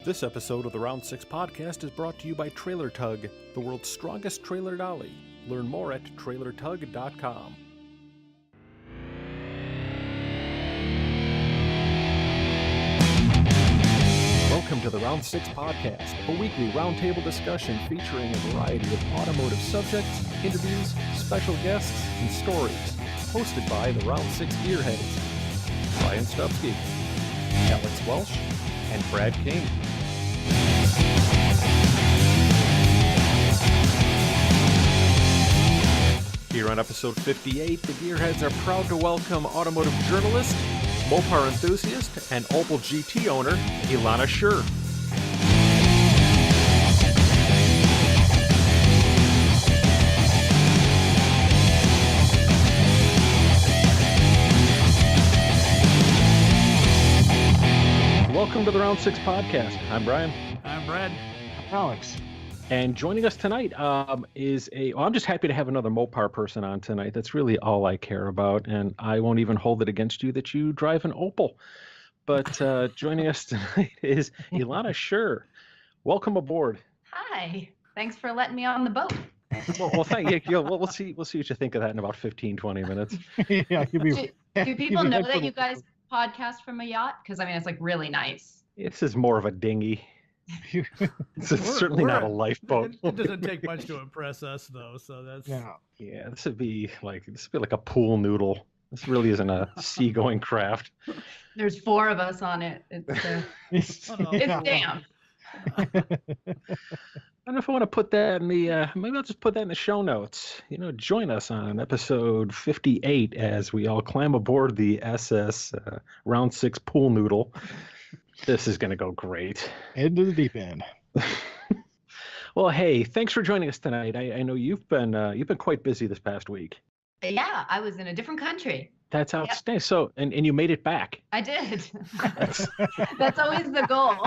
This episode of the Round 6 podcast is brought to you by Trailer Tug, the world's strongest trailer dolly. Learn more at trailertug.com. Welcome to the Round 6 podcast, a weekly roundtable discussion featuring a variety of automotive subjects, interviews, special guests, and stories. Hosted by the Round 6 Gearheads, Brian Stupski, Alex Welsh, and Brad King. Here on episode 58, the Gearheads are proud to welcome automotive journalist, Mopar enthusiast, and Opel GT owner, Elana Scherr. Welcome to the Round 6 podcast. I'm Brian. I'm Brad. I'm Alex. And joining us tonight I'm just happy to have another Mopar person on tonight. That's really all I care about, and I won't even hold it against you that you drive an Opel. But joining us tonight is Elana Scherr. Welcome aboard. Hi. Thanks for letting me on the boat. Well, thank you. We'll see what you think of that in about 15, 20 minutes. Yeah, do people know that you guys podcast from a yacht? Because, I mean, it's like really nice. This is more of a dinghy. It's certainly not a lifeboat. It doesn't take much to impress us, though. So that's yeah. This would be like a pool noodle. This really isn't a seagoing craft. There's 4 of us on it. It's damp. I don't know if I want to put that in the. Maybe I'll just put that in the show notes. Join us on episode 58 as we all climb aboard the SS Round 6 pool noodle. This is going to go great. Into the deep end. Well, hey, thanks for joining us tonight. I know you've been quite busy this past week. Yeah, I was in a different country. That's outstanding. Yep. So, and you made it back. I did. That's always the goal.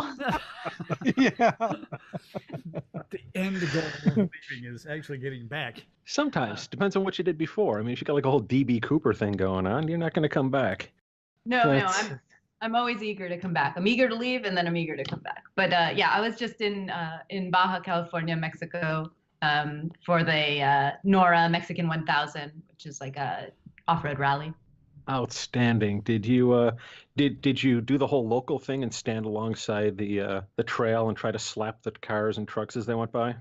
Yeah. The end goal of leaving is actually getting back. Sometimes. Depends on what you did before. I mean, if you got like a whole DB Cooper thing going on, you're not going to come back. No, I'm always eager to come back. I'm eager to leave, and then I'm eager to come back. But yeah, I was just in Baja, California, Mexico, for the NORA Mexican 1000, which is like a off-road rally. Outstanding. Did you did you do the whole local thing and stand alongside the trail and try to slap the cars and trucks as they went by?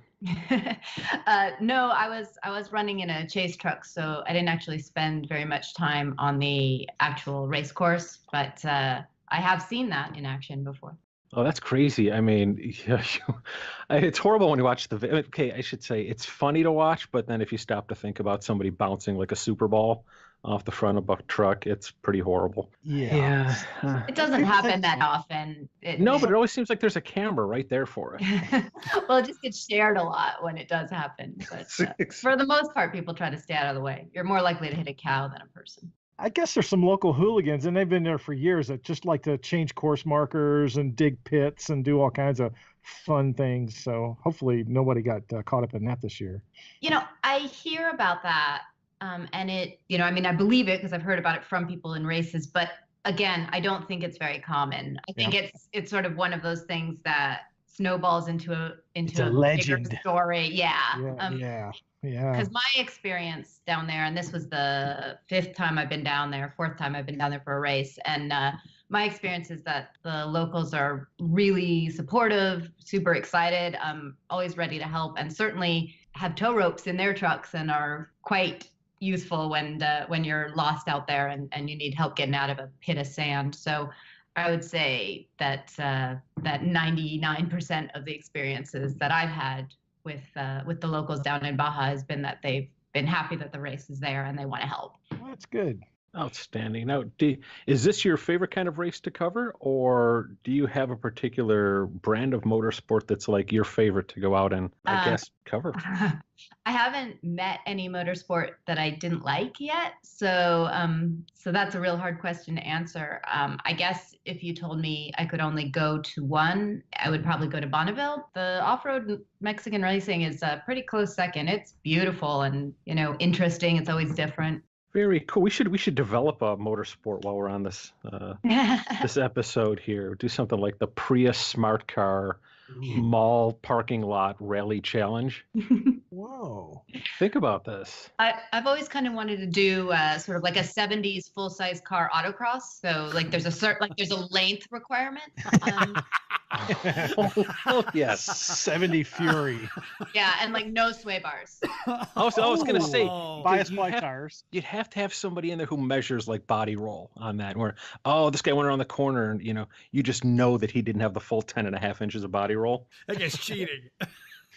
No, I was running in a chase truck, so I didn't actually spend very much time on the actual race course, but I have seen that in action before. Oh, that's crazy. I mean, it's horrible when you watch the video. Okay, I should say it's funny to watch, but then if you stop to think about somebody bouncing like a Super Ball off the front of a truck, it's pretty horrible. Yeah. It doesn't happen that often. No, but it always seems like there's a camera right there for it. Well, it just gets shared a lot when it does happen. But for the most part, people try to stay out of the way. You're more likely to hit a cow than a person. I guess there's some local hooligans, and they've been there for years, that just like to change course markers and dig pits and do all kinds of fun things. So hopefully nobody got caught up in that this year. I hear about that. And it, I mean, I believe it because I've heard about it from people in races, but again, I don't think it's very common. I think it's sort of one of those things that snowballs into a legend bigger story. Yeah. Because my experience down there, and this was the 5th time I've been down there, 4th time I've been down there for a race, and my experience is that the locals are really supportive, super excited, always ready to help, and certainly have tow ropes in their trucks and are quite useful when you're lost out there and you need help getting out of a pit of sand. So I would say that that 99% of the experiences that I've had with the locals down in Baja has been that they've been happy that the race is there and they want to help. Well, that's good. Outstanding. Now, is this your favorite kind of race to cover, or do you have a particular brand of motorsport that's like your favorite to go out and, I guess, cover? I haven't met any motorsport that I didn't like yet, so that's a real hard question to answer. I guess if you told me I could only go to one, I would probably go to Bonneville. The off-road Mexican racing is a pretty close second. It's beautiful and interesting. It's always different. Very cool. We should develop a motorsport while we're on this this episode here. Do something like the Prius Smart Car Mall Parking Lot Rally Challenge. Whoa. Think about this. I've always kind of wanted to do sort of like a 70s full-size car autocross. So like there's a length requirement. Oh, yes. 70 Fury. Yeah, and like no sway bars. I was going to say, bias fly tires. you'd have to have somebody in there who measures like body roll on that. Where, this guy went around the corner and, you just know that he didn't have the full 10.5 inches of body roll. That guy's cheating.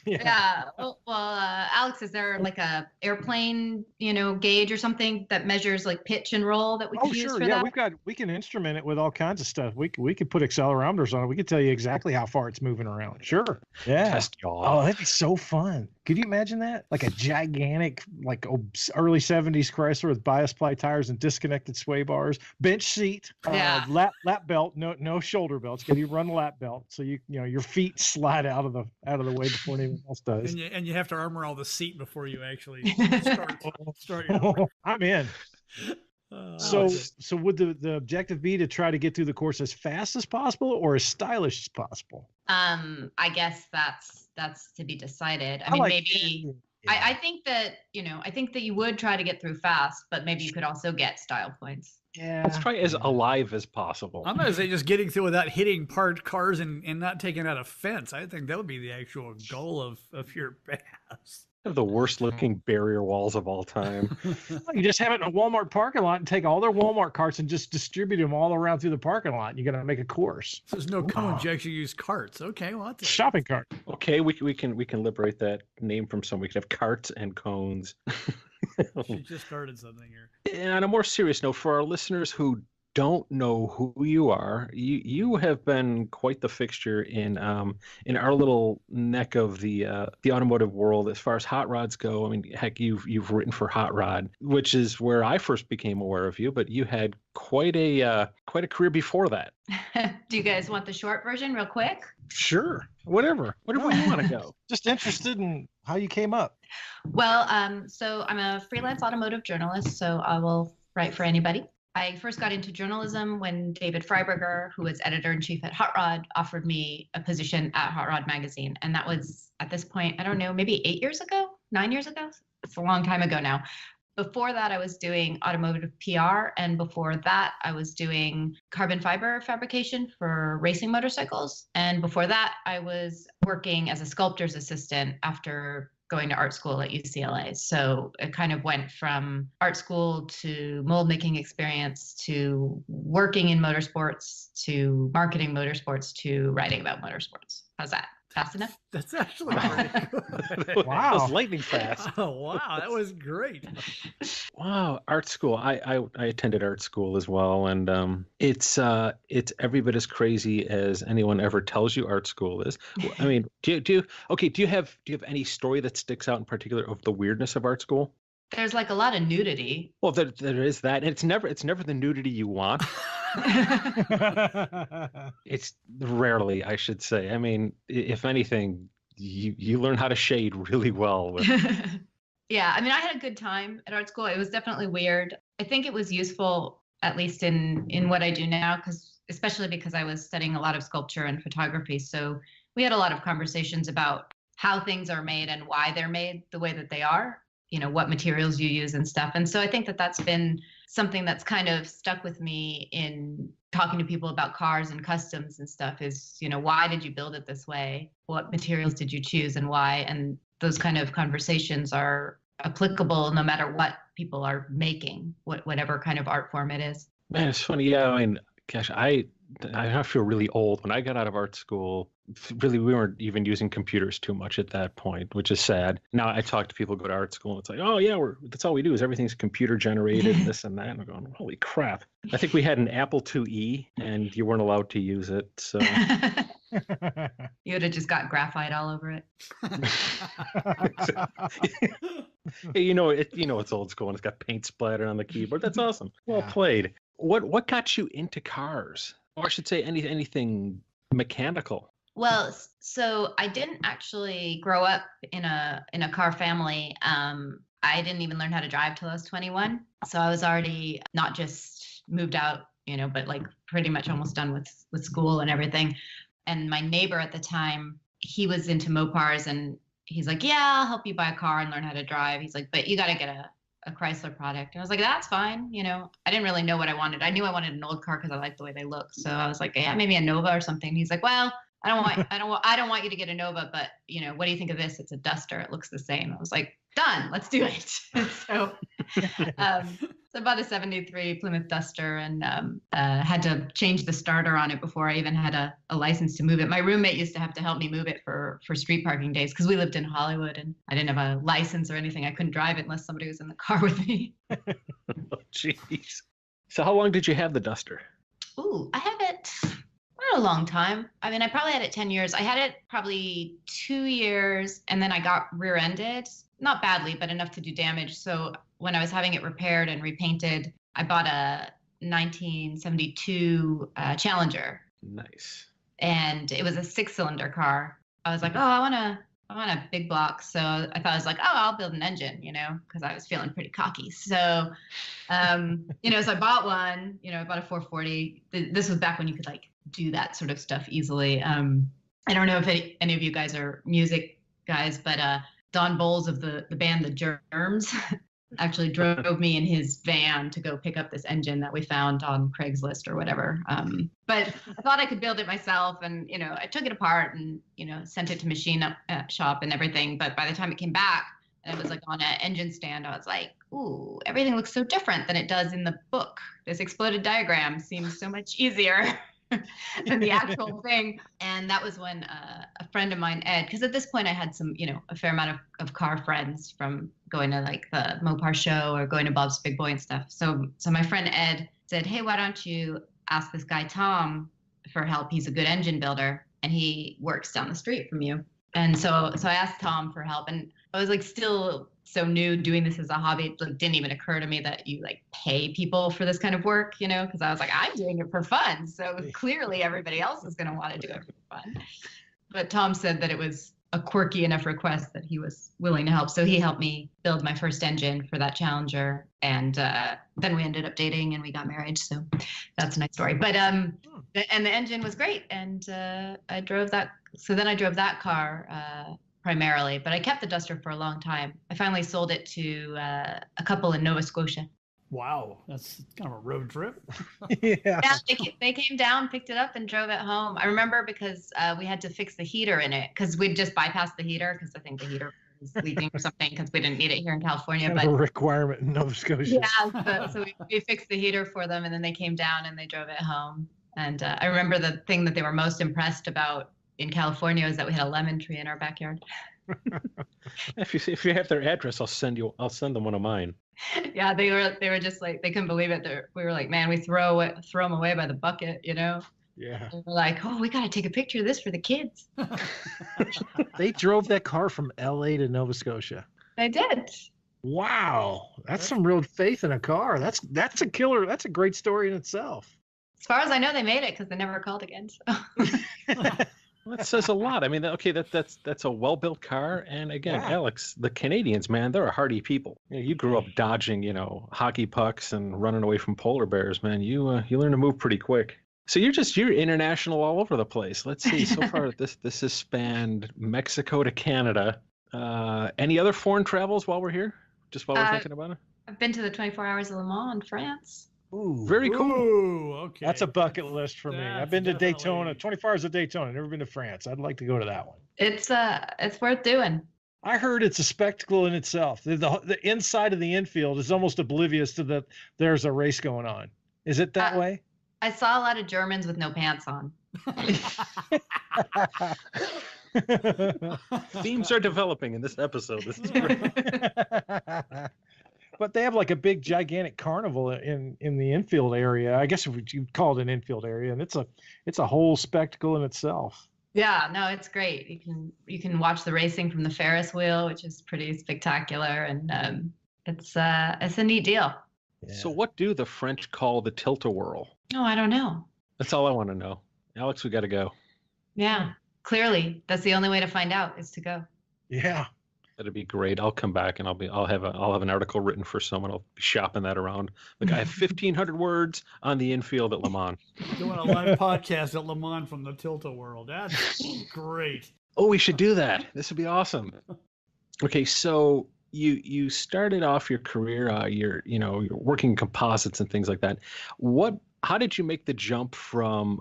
Yeah. Well, Alex, is there like a airplane, gauge or something that measures like pitch and roll that we could use for that? We can instrument it with all kinds of stuff. We could put accelerometers on it. We could tell you exactly how far it's moving around. Sure. Yeah. Test y'all. Oh, that'd be so fun. Could you imagine that? Like a gigantic, like early 70s Chrysler with bias ply tires and disconnected sway bars, bench seat, lap belt, no shoulder belts. Can you run the lap belt so your feet slide out of the way before anyone else does? And you have to armor all the seat before you actually start I'm in. So would the objective be to try to get through the course as fast as possible or as stylish as possible? I guess that's to be decided. I think that you would try to get through fast, but maybe you could also get style points. Yeah. Let's try as alive as possible. I'm going to say just getting through without hitting parked cars and not taking out a fence. I think that would be the actual goal of your pass. Have the worst looking barrier walls of all time. You just have it in a Walmart parking lot and take all their Walmart carts and just distribute them all around through the parking lot. You're going to make a course. There's no co-injection, you use carts. Okay, well, that's shopping cart. Okay, we can liberate that name from some. We could have carts and cones. She just started something here. And on a more serious note, for our listeners who don't know who you are, you have been quite the fixture in our little neck of the automotive world as far as hot rods go. I mean, heck, you've written for Hot Rod, which is where I first became aware of you. But you had quite a career before that. Do you guys want the short version, real quick? Sure, whatever you want to go. Just interested in how you came up. Well, so I'm a freelance automotive journalist, so I will write for anybody. I first got into journalism when David Freiberger, who was editor-in-chief at Hot Rod, offered me a position at Hot Rod magazine. And that was, at this point, I don't know, maybe 9 years ago? It's a long time ago now. Before that, I was doing automotive PR. And before that, I was doing carbon fiber fabrication for racing motorcycles. And before that, I was working as a sculptor's assistant after going to art school at UCLA. So it kind of went from art school to mold making experience to working in motorsports to marketing motorsports to writing about motorsports. How's that? Fast enough? That's actually pretty good. Wow. That was lightning fast. Oh, wow. That was great. Wow. Art school. I attended art school as well. And it's every bit as crazy as anyone ever tells you art school is. I mean, do you have any story that sticks out in particular of the weirdness of art school? There's like a lot of nudity. Well, there is that. And it's never the nudity you want. It's rarely, I should say. I mean, if anything, you learn how to shade really well. Yeah, I mean, I had a good time at art school. It was definitely weird. I think it was useful, at least in what I do now, especially because I was studying a lot of sculpture and photography. So we had a lot of conversations about how things are made and why they're made the way that they are. What materials you use and stuff. And so I think that that's been something that's kind of stuck with me in talking to people about cars and customs and stuff is, why did you build it this way? What materials did you choose and why? And those kind of conversations are applicable no matter what people are making, whatever kind of art form it is. Man, it's funny. Yeah, I mean, gosh, I feel really old. When I got out of art school, really, we weren't even using computers too much at that point, which is sad. Now I talk to people who go to art school and it's like, oh yeah, that's all we do is everything's computer generated, this and that. And I'm going, holy crap. I think we had an Apple IIe and you weren't allowed to use it. So you would have just got graphite all over it. Hey, it's old school and it's got paint splattered on the keyboard. That's awesome. Well played. What got you into cars? Or I should say anything mechanical? Well, so I didn't actually grow up in a car family. I didn't even learn how to drive till I was 21. So I was already not just moved out, but like pretty much almost done with school and everything. And my neighbor at the time, he was into Mopars, and he's like, yeah, I'll help you buy a car and learn how to drive. He's like, but you got to get a Chrysler product. And I was like, that's fine. I didn't really know what I wanted. I knew I wanted an old car because I liked the way they look. So I was like, yeah, maybe a Nova or something. He's like, well, I don't want you to get a Nova, but what do you think of this? It's a Duster. It looks the same. I was like, done. Let's do it. So I bought a 73 Plymouth Duster and had to change the starter on it before I even had a license to move it. My roommate used to have to help me move it for street parking days because we lived in Hollywood and I didn't have a license or anything. I couldn't drive it unless somebody was in the car with me. Oh, jeez. So how long did you have the Duster? Ooh, I had it a long time. I mean, I probably had it 10 years. I had it probably 2 years and then I got rear-ended. Not badly, but enough to do damage. So when I was having it repaired and repainted, I bought a 1972 Challenger. Nice. And it was a 6-cylinder car. I was like, oh, I want a big block. So I thought I was like, oh, I'll build an engine, because I was feeling pretty cocky. So, so I bought one, I bought a 440. This was back when you could like do that sort of stuff easily. I don't know if any of you guys are music guys, but Don Bowles of the band The Germs actually drove me in his van to go pick up this engine that we found on Craigslist or whatever. But I thought I could build it myself, and I took it apart and sent it to machine shop and everything. But by the time it came back and it was like on an engine stand, I was like, ooh, everything looks so different than it does in the book. This exploded diagram seems so much easier than the actual thing. And that was when a friend of mine, Ed, because at this point I had some, a fair amount of car friends from going to like the Mopar show or going to Bob's Big Boy and stuff. So my friend Ed said, hey, why don't you ask this guy Tom for help? He's a good engine builder and he works down the street from you. And so I asked Tom for help, and I was like still so new doing this as a hobby. It like, didn't even occur to me that you like pay people for this kind of work, because I was like, I'm doing it for fun. So clearly everybody else is going to want to do it for fun. But Tom said that it was a quirky enough request that he was willing to help. So he helped me build my first engine for that Challenger. And then we ended up dating and we got married. So that's a nice story. But and the engine was great. And I drove that. So then I drove that car primarily, but I kept the Duster for a long time. I finally sold it to a couple in Nova Scotia. Wow, that's kind of a road trip. Yeah. They came down, picked it up, and drove it home. I remember because we had to fix the heater in it because we'd just bypassed the heater because I think the heater was leaking or something because we didn't need it here in California. Kind of a requirement in Nova Scotia. Yeah, so we fixed the heater for them, and then they came down and they drove it home. And I remember the thing that they were most impressed about in California was that we had a lemon tree in our backyard. If you have their address, I'll send them one of mine. Yeah, they were just like, they couldn't believe it. We were like, man, we throw them away by the bucket, Yeah. They were like, oh, we got to take a picture of this for the kids. They drove that car from LA to Nova Scotia. They did. Wow, that's some real faith in a car. That's a killer. That's a great story in itself. As far as I know, they made it because they never called again. So. Well, that says a lot. I mean, okay, that's a well-built car. And again, Yeah. Alex, the Canadians, man, they're a hardy people. You grew up dodging, hockey pucks and running away from polar bears, man. You learn to move pretty quick. So you're international all over the place. Let's see. So far, this has spanned Mexico to Canada. Any other foreign travels while we're here? Just while we're thinking about it. I've been to the 24 Hours of Le Mans in France. Ooh, Very cool. Ooh, okay. that's a bucket list for me. That's I've been to definitely- Daytona, 24 Hours of Daytona. Never been to France. I'd like to go to that one. It's worth doing. I heard it's a spectacle in itself. The inside of the infield is almost oblivious to that there's a race going on. Is it that way? I saw a lot of Germans with no pants on. Themes are developing in this episode. This is great. But they have like a big gigantic carnival in the infield area. I guess you'd call it an infield area, and it's a whole spectacle in itself. Yeah, no, it's great. You can watch the racing from the Ferris wheel, which is pretty spectacular, and it's a neat deal. Yeah. So what do the French call the tilt-a-whirl? Oh, I don't know. That's all I want to know. Alex, we got to go. Yeah, clearly that's the only way to find out is to go. Yeah. That'd be great. I'll come back and I'll have an article written for someone. I'll be shopping that around. Like, I have 1,500 words on the infield at Le Mans. Doing a live podcast at Le Mans from the Tilta world. That's great. Oh, we should do that. This would be awesome. Okay, so you started off your career, you're working composites and things like that. How did you make the jump from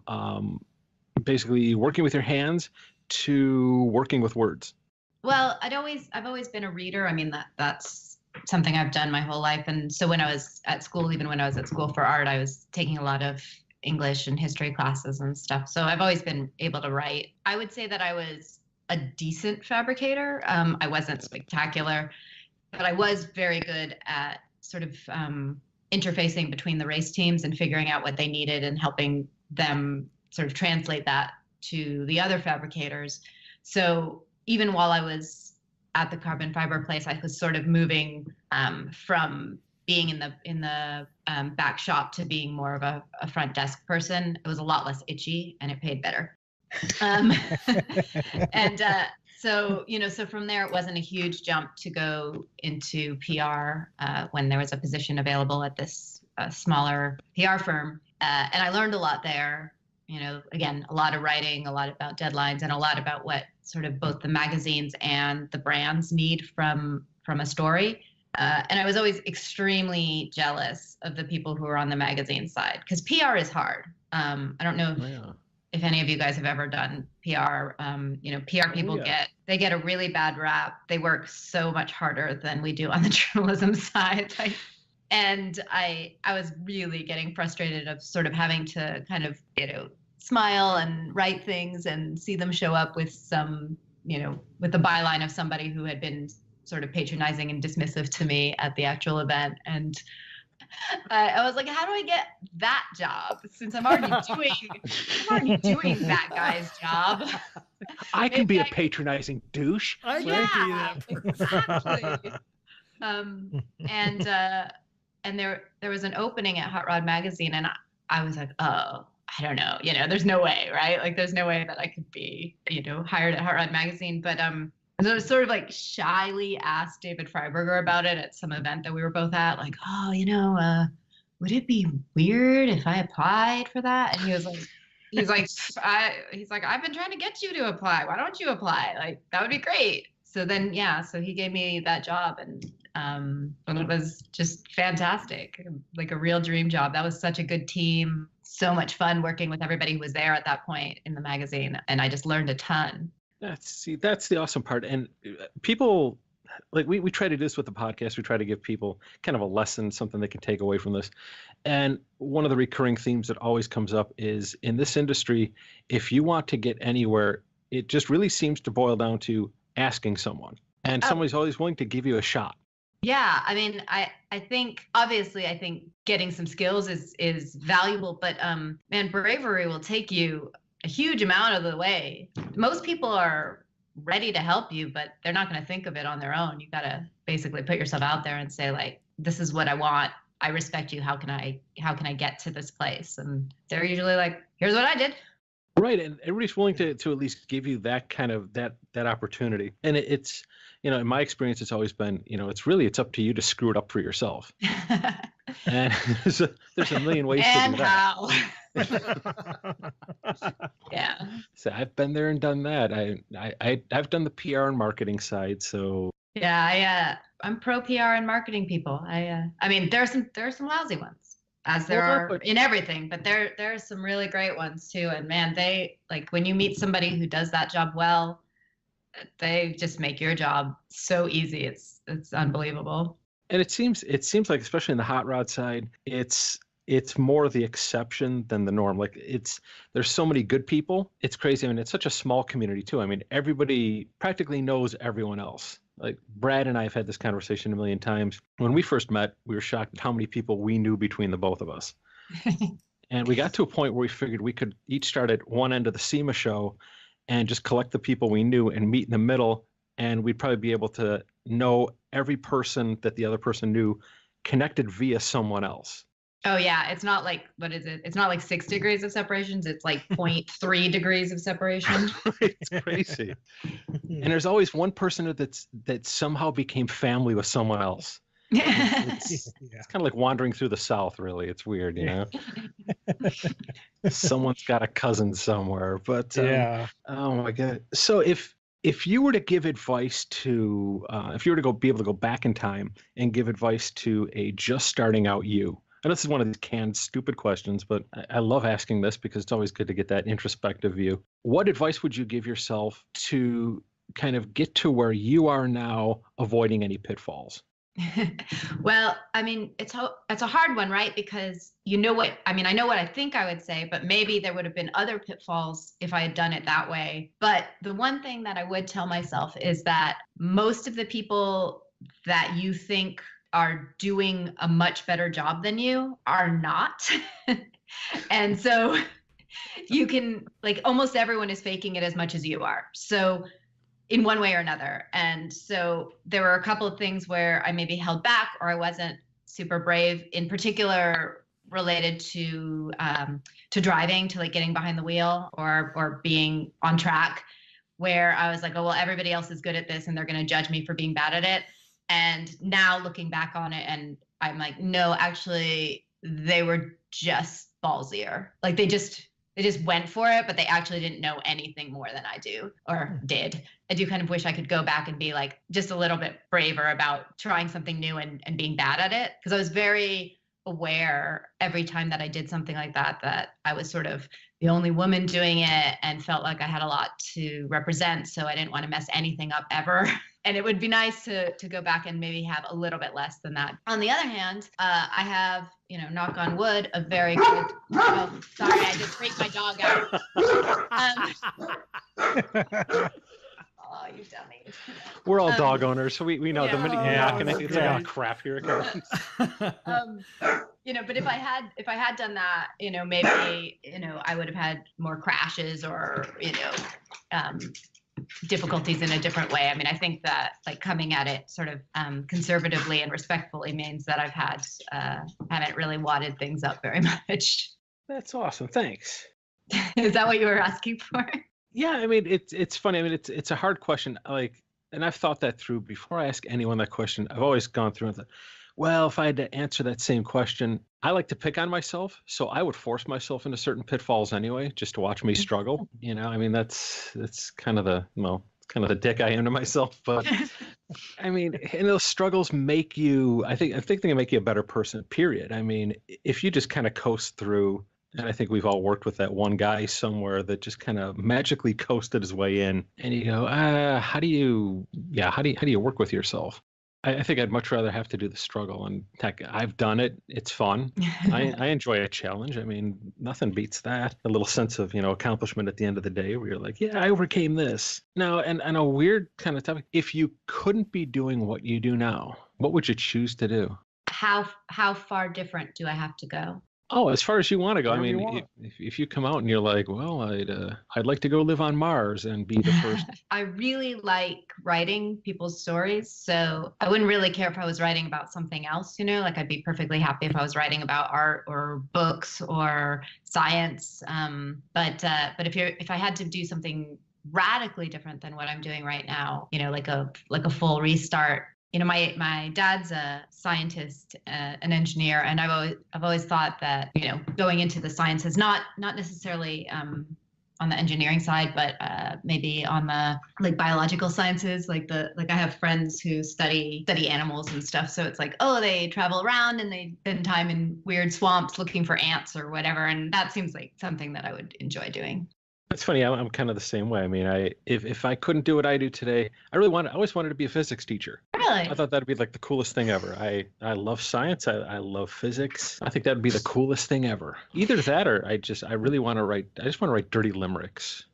basically working with your hands to working with words? Well, I've always been a reader. I mean, that's something I've done my whole life. And so when I was at school, even when I was at school for art, I was taking a lot of English and history classes and stuff. So I've always been able to write. I would say that I was a decent fabricator. I wasn't spectacular, but I was very good at sort of interfacing between the race teams and figuring out what they needed and helping them sort of translate that to the other fabricators. So even while I was at the carbon fiber place, I was sort of moving from being in the back shop to being more of a front desk person. It was a lot less itchy and it paid better. So from there, it wasn't a huge jump to go into PR when there was a position available at this smaller PR firm. And I learned a lot there. Again, a lot of writing, a lot about deadlines, and a lot about what sort of both the magazines and the brands need from a story. And I was always extremely jealous of the people who are on the magazine side, because PR is hard. I don't know if any of you guys have ever done PR. PR people get a really bad rap. They work so much harder than we do on the journalism side. And I was really getting frustrated of sort of having to kind of, smile and write things and see them show up with some, with the byline of somebody who had been sort of patronizing and dismissive to me at the actual event. And I was like, how do I get that job since I'm already doing that guy's job? I can be a patronizing douche. I can be that person. Exactly. And there was an opening at Hot Rod Magazine, and I was like, oh, I don't know, there's no way, right? Like, there's no way that I could be, hired at Hot Rod Magazine. But so I was sort of like shyly asked David Freiberger about it at some event that we were both at, like, oh, would it be weird if I applied for that? And he was like, I've been trying to get you to apply. Why don't you apply? Like, that would be great. So then, so he gave me that job, and it was just fantastic, like a real dream job. That was such a good team, so much fun working with everybody who was there at that point in the magazine, and I just learned a ton. That's the awesome part. And people, like, we try to do this with the podcast. We try to give people kind of a lesson, something they can take away from this. And one of the recurring themes that always comes up is, in this industry, if you want to get anywhere, it just really seems to boil down to asking someone. And somebody's always willing to give you a shot. Yeah, I mean, I think getting some skills is valuable, but man, bravery will take you a huge amount of the way. Most people are ready to help you, but they're not going to think of it on their own. You got to basically put yourself out there and say, like, this is what I want. I respect you. How can I get to this place? And they're usually like, here's what I did. Right, and everybody's willing to at least give you that kind of that opportunity. And it's, in my experience, it's always been, it's up to you to screw it up for yourself. And there's a million ways to do that. Yeah. So I've been there and done that. I've done the PR and marketing side. So yeah, I'm pro PR and marketing people. I mean, there are some lousy ones, as there are in everything, but there are some really great ones too. And man, they, like, when you meet somebody who does that job well, they just make your job so easy. It's unbelievable. And it seems like, especially in the hot rod side, it's more the exception than the norm. Like, there's so many good people. It's crazy. I mean, it's such a small community too. I mean, everybody practically knows everyone else. Like, Brad and I have had this conversation a million times. When we first met, we were shocked at how many people we knew between the both of us. And we got to a point where we figured we could each start at one end of the SEMA show and just collect the people we knew and meet in the middle. And we'd probably be able to know every person that the other person knew, connected via someone else. Oh yeah, it's not like, what is it? It's not like 6 degrees of separations. It's like 0.3 degrees of separation. It's crazy. And there's always one person that somehow became family with someone else. It's kind of like wandering through the South, really. It's weird, you know. Someone's got a cousin somewhere, but oh my God. So if you were to give advice to, if you were to be able to go back in time and give advice to a just starting out you, and this is one of these canned, stupid questions, but I love asking this because it's always good to get that introspective view. What advice would you give yourself to kind of get to where you are now, avoiding any pitfalls? Well, I mean, it's a hard one, right? Because I know what I think I would say, but maybe there would have been other pitfalls if I had done it that way. But the one thing that I would tell myself is that most of the people that you think are doing a much better job than you are not. And so you can, like, almost everyone is faking it as much as you are. So in one way or another. And so there were a couple of things where I maybe held back or I wasn't super brave, in particular related to driving, to like getting behind the wheel or being on track, where I was like, oh, well, everybody else is good at this and they're going to judge me for being bad at it. And now looking back on it, and I'm like, no, actually they were just ballsier. Like they just went for it, but they actually didn't know anything more than I do or did. I do kind of wish I could go back and be like just a little bit braver about trying something new and being bad at it. Because I was very aware every time that I did something like that I was sort of the only woman doing it and felt like I had a lot to represent. So I didn't want to mess anything up ever. And it would be nice to go back and maybe have a little bit less than that. On the other hand, I have, knock on wood, a very good, oh, sorry, I just freaked my dog out. Oh, you dummies. We're all dog owners, so we know the minute you're knocking it, it's like, oh crap, here it comes. But if I had done that, maybe, I would have had more crashes or, difficulties in a different way. I mean, I think that like coming at it sort of conservatively and respectfully means that haven't really wadded things up very much. That's awesome. Thanks. Is that what you were asking for? Yeah, I mean, it's funny. I mean, it's a hard question. And I've thought that through before I ask anyone that question. I've always gone through and thought, well, if I had to answer that same question, I like to pick on myself. So I would force myself into certain pitfalls anyway, just to watch me struggle. I mean, that's kind of the dick I am to myself. But I mean, and those struggles make you, I think they make you a better person, period. I mean, if you just kind of coast through, and I think we've all worked with that one guy somewhere that just kind of magically coasted his way in, and you go, how do you work with yourself? I think I'd much rather have to do the struggle, and heck, I've done it. It's fun. I enjoy a challenge. I mean, nothing beats that. A little sense of, accomplishment at the end of the day where you're like, yeah, I overcame this. Now, and a weird kind of topic, if you couldn't be doing what you do now, what would you choose to do? How far different do I have to go? Oh, as far as you want to go. Wherever I mean, if you come out and you're like, well, I'd like to go live on Mars and be the first. I really like writing people's stories, so I wouldn't really care if I was writing about something else. Like I'd be perfectly happy if I was writing about art or books or science. But if I had to do something radically different than what I'm doing right now, like a full restart. My dad's a scientist, an engineer, and I've always thought that, going into the sciences, not necessarily on the engineering side, but maybe on the like biological sciences, like I have friends who study animals and stuff. So it's like, oh, they travel around and they spend time in weird swamps looking for ants or whatever. And that seems like something that I would enjoy doing. It's funny. I'm kind of the same way. I mean, if I couldn't do what I do today, I always wanted to be a physics teacher. Really? I thought that'd be like the coolest thing ever. I love science. I love physics. I think that'd be the coolest thing ever. Either that or I really want to write. I just want to write dirty limericks.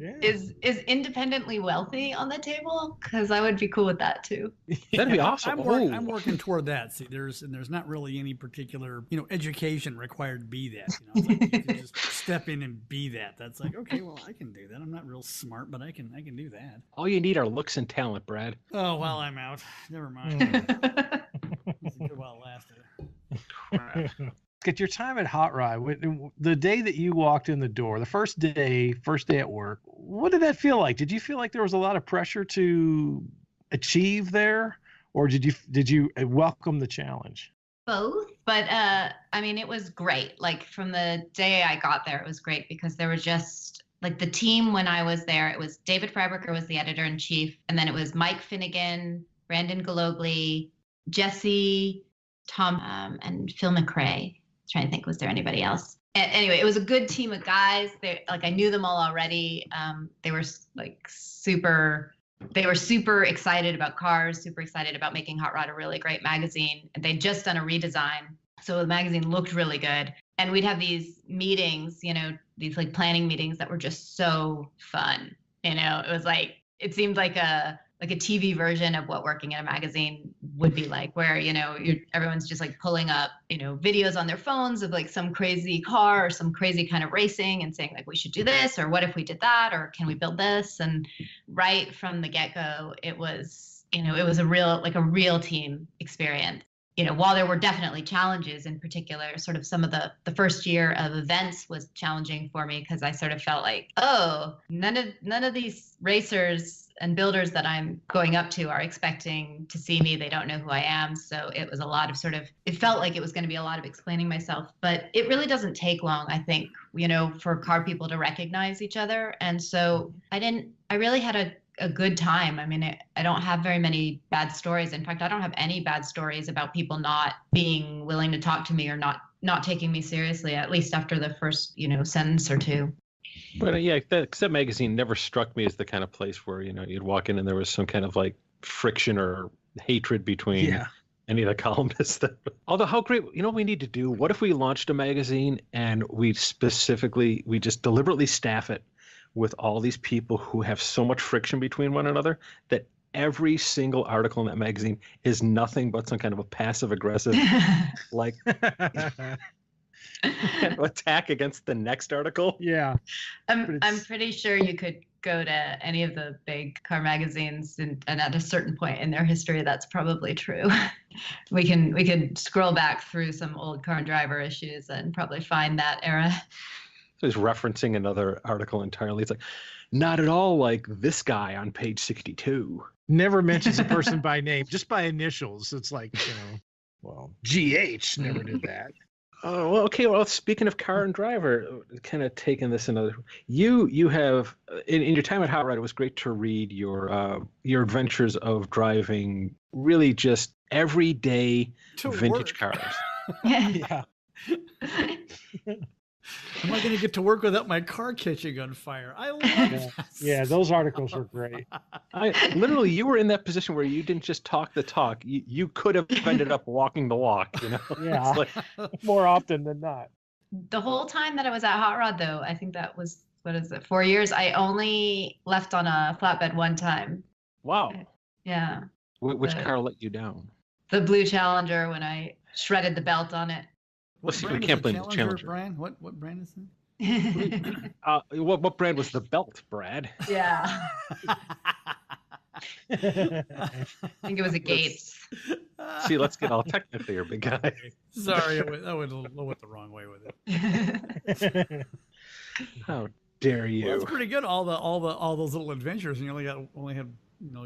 Yeah. Is independently wealthy on the table? Because I would be cool with that too. That'd be awesome. I'm working toward that. See, there's not really any particular education required to be that. It's like you can just step in and be that. That's like, okay, well, I can do that. I'm not real smart, but I can do that. All you need are looks and talent, Brad. Oh well, I'm out. Never mind. It's a good while it lasted. Crap. At your time at Hot Rod, the day that you walked in the door, the first day at work, what did that feel like? Did you feel like there was a lot of pressure to achieve there, or did you welcome the challenge? Both, but I mean, it was great. Like from the day I got there, it was great because there was just like the team when I was there. It was David Freiberger was the editor in chief, and then it was Mike Finnegan, Brandon Galogli, Jesse, Tom, and Phil McRae. Trying to think, was there anybody else? Anyway, it was a good team of guys. They like I knew them all already. They were super excited about cars, super excited about making Hot Rod a really great magazine. And they'd just done a redesign, so the magazine looked really good. And we'd have these meetings, these like planning meetings that were just so fun. It was like it seemed like a TV version of what working at a magazine would be like, where, everyone's just like pulling up, videos on their phones of like some crazy car or some crazy kind of racing and saying like, we should do this, or what if we did that, or can we build this? And right from the get-go, it was a real team experience. While there were definitely challenges, in particular, sort of some of the first year of events was challenging for me because I sort of felt like, oh, none of these racers and builders that I'm going up to are expecting to see me. They don't know who I am. So it was a lot of it felt like it was going to be a lot of explaining myself, but it really doesn't take long, I think, for car people to recognize each other. And so I really had a good time. I mean, I don't have very many bad stories. In fact, I don't have any bad stories about people not being willing to talk to me or not taking me seriously, at least after the first, sentence or two. But yeah, that magazine never struck me as the kind of place where, you'd walk in and there was some kind of like friction or hatred between any of the columnists. Although how great, what we need to do? What if we launched a magazine and we just deliberately staff it with all these people who have so much friction between one another that every single article in that magazine is nothing but some kind of a passive aggressive like attack against the next article. Yeah. I'm pretty sure you could go to any of the big car magazines and at a certain point in their history, that's probably true. We could scroll back through some old Car and Driver issues and probably find that era. So he's referencing another article entirely. It's like, not at all like this guy on page 62. Never mentions a person by name, just by initials. It's like, well, GH never did that. Oh, well, okay. Well, speaking of Car and Driver, kind of taking this another. You have in your time at Hot Rod, it was great to read your adventures of driving really just everyday vintage cars. Yeah. Am I going to get to work without my car catching on fire? I love that. Yeah, those articles were great. Literally, you were in that position where you didn't just talk the talk. You could have ended up walking the walk, Yeah, more often than not. The whole time that I was at Hot Rod, though, I think that was, 4 years? I only left on a flatbed one time. Wow. Yeah. Which car let you down? The blue Challenger, when I shredded the belt on it. We can't blame the Challenger. Brand? What brand is it? What brand was the belt, Brad? Yeah. I think it was a Gates. See, let's get all technical here, big guy. Sorry, I went the wrong way with it. How dare you? Well, that's pretty good. All those little adventures, and you only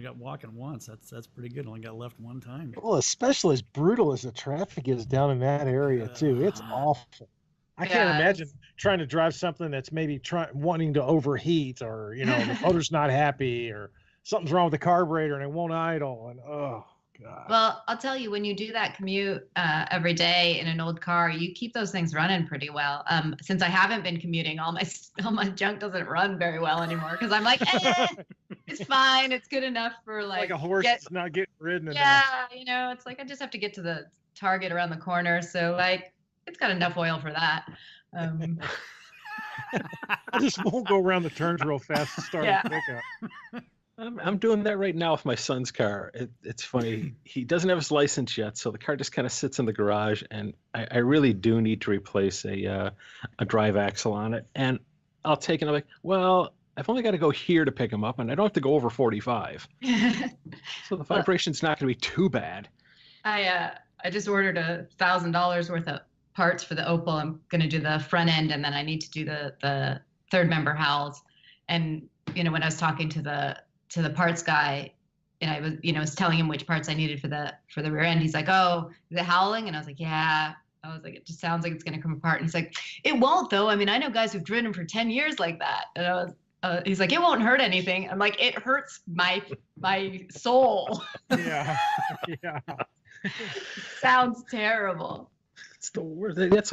got walking once. That's pretty good. Only got left one time. Well, especially as brutal as the traffic is down in that area too. It's awful. I can't imagine trying to drive something that's maybe wanting to overheat, or the motor's not happy, or something's wrong with the carburetor and it won't idle. And oh God. Well, I'll tell you, when you do that commute every day in an old car, you keep those things running pretty well. Since I haven't been commuting, all my junk doesn't run very well anymore because I'm like, it's fine, it's good enough for like a horse that's not getting ridden enough. Yeah, it's like I just have to get to the Target around the corner, so like it's got enough oil for that. I just won't go around the turns real fast to start a pickup. I'm doing that right now with my son's car. It's funny. He doesn't have his license yet, so the car just kind of sits in the garage, and I really do need to replace a drive axle on it. And I'll take it, and I'm like, well, I've only got to go here to pick him up, and I don't have to go over 45. So the vibration's not going to be too bad. I I just ordered $1,000 worth of parts for the Opal. I'm going to do the front end, and then I need to do the third member howls. And when I was talking to the parts guy, and I was telling him which parts I needed for the rear end, he's like, "Oh, is it howling?" And I was like, "Yeah." I was like, "It just sounds like it's going to come apart." And he's like, "It won't, though. I mean, I know guys who've driven for 10 years like that." And I was. He's like, "It won't hurt anything." I'm like, "It hurts my soul." Yeah. Yeah. Sounds terrible. It's the worst. It's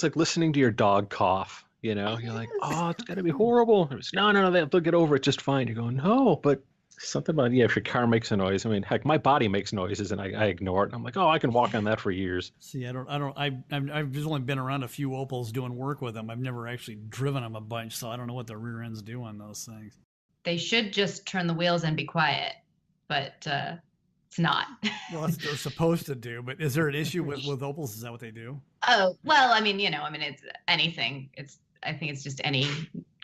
like listening to your dog cough. You're like, "Oh, it's got to be horrible." No, they'll get over it just fine. You're going, "No," but something about if your car makes a noise. I mean, heck, my body makes noises and I ignore it. And I'm like, "Oh, I can walk on that for years." See, I've just only been around a few Opals doing work with them. I've never actually driven them a bunch, so I don't know what the rear ends do on those things. They should just turn the wheels and be quiet, but it's not. Well, that's what they're supposed to do, but is there an issue with Opals? Is that what they do? Oh, well, I mean, it's anything. I think it's just any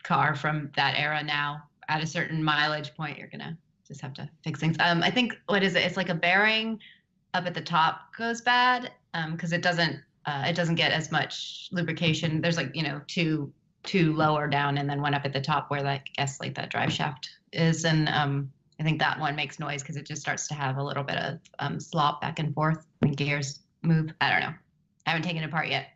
car from that era now. At a certain mileage point, you're gonna just have to fix things. I think what is it? It's like a bearing up at the top goes bad because it doesn't get as much lubrication. There's like two lower down and then one up at the top where I guess like that drive shaft is, and I think that one makes noise because it just starts to have a little bit of slop back and forth when gears move. I don't know. I haven't taken it apart yet.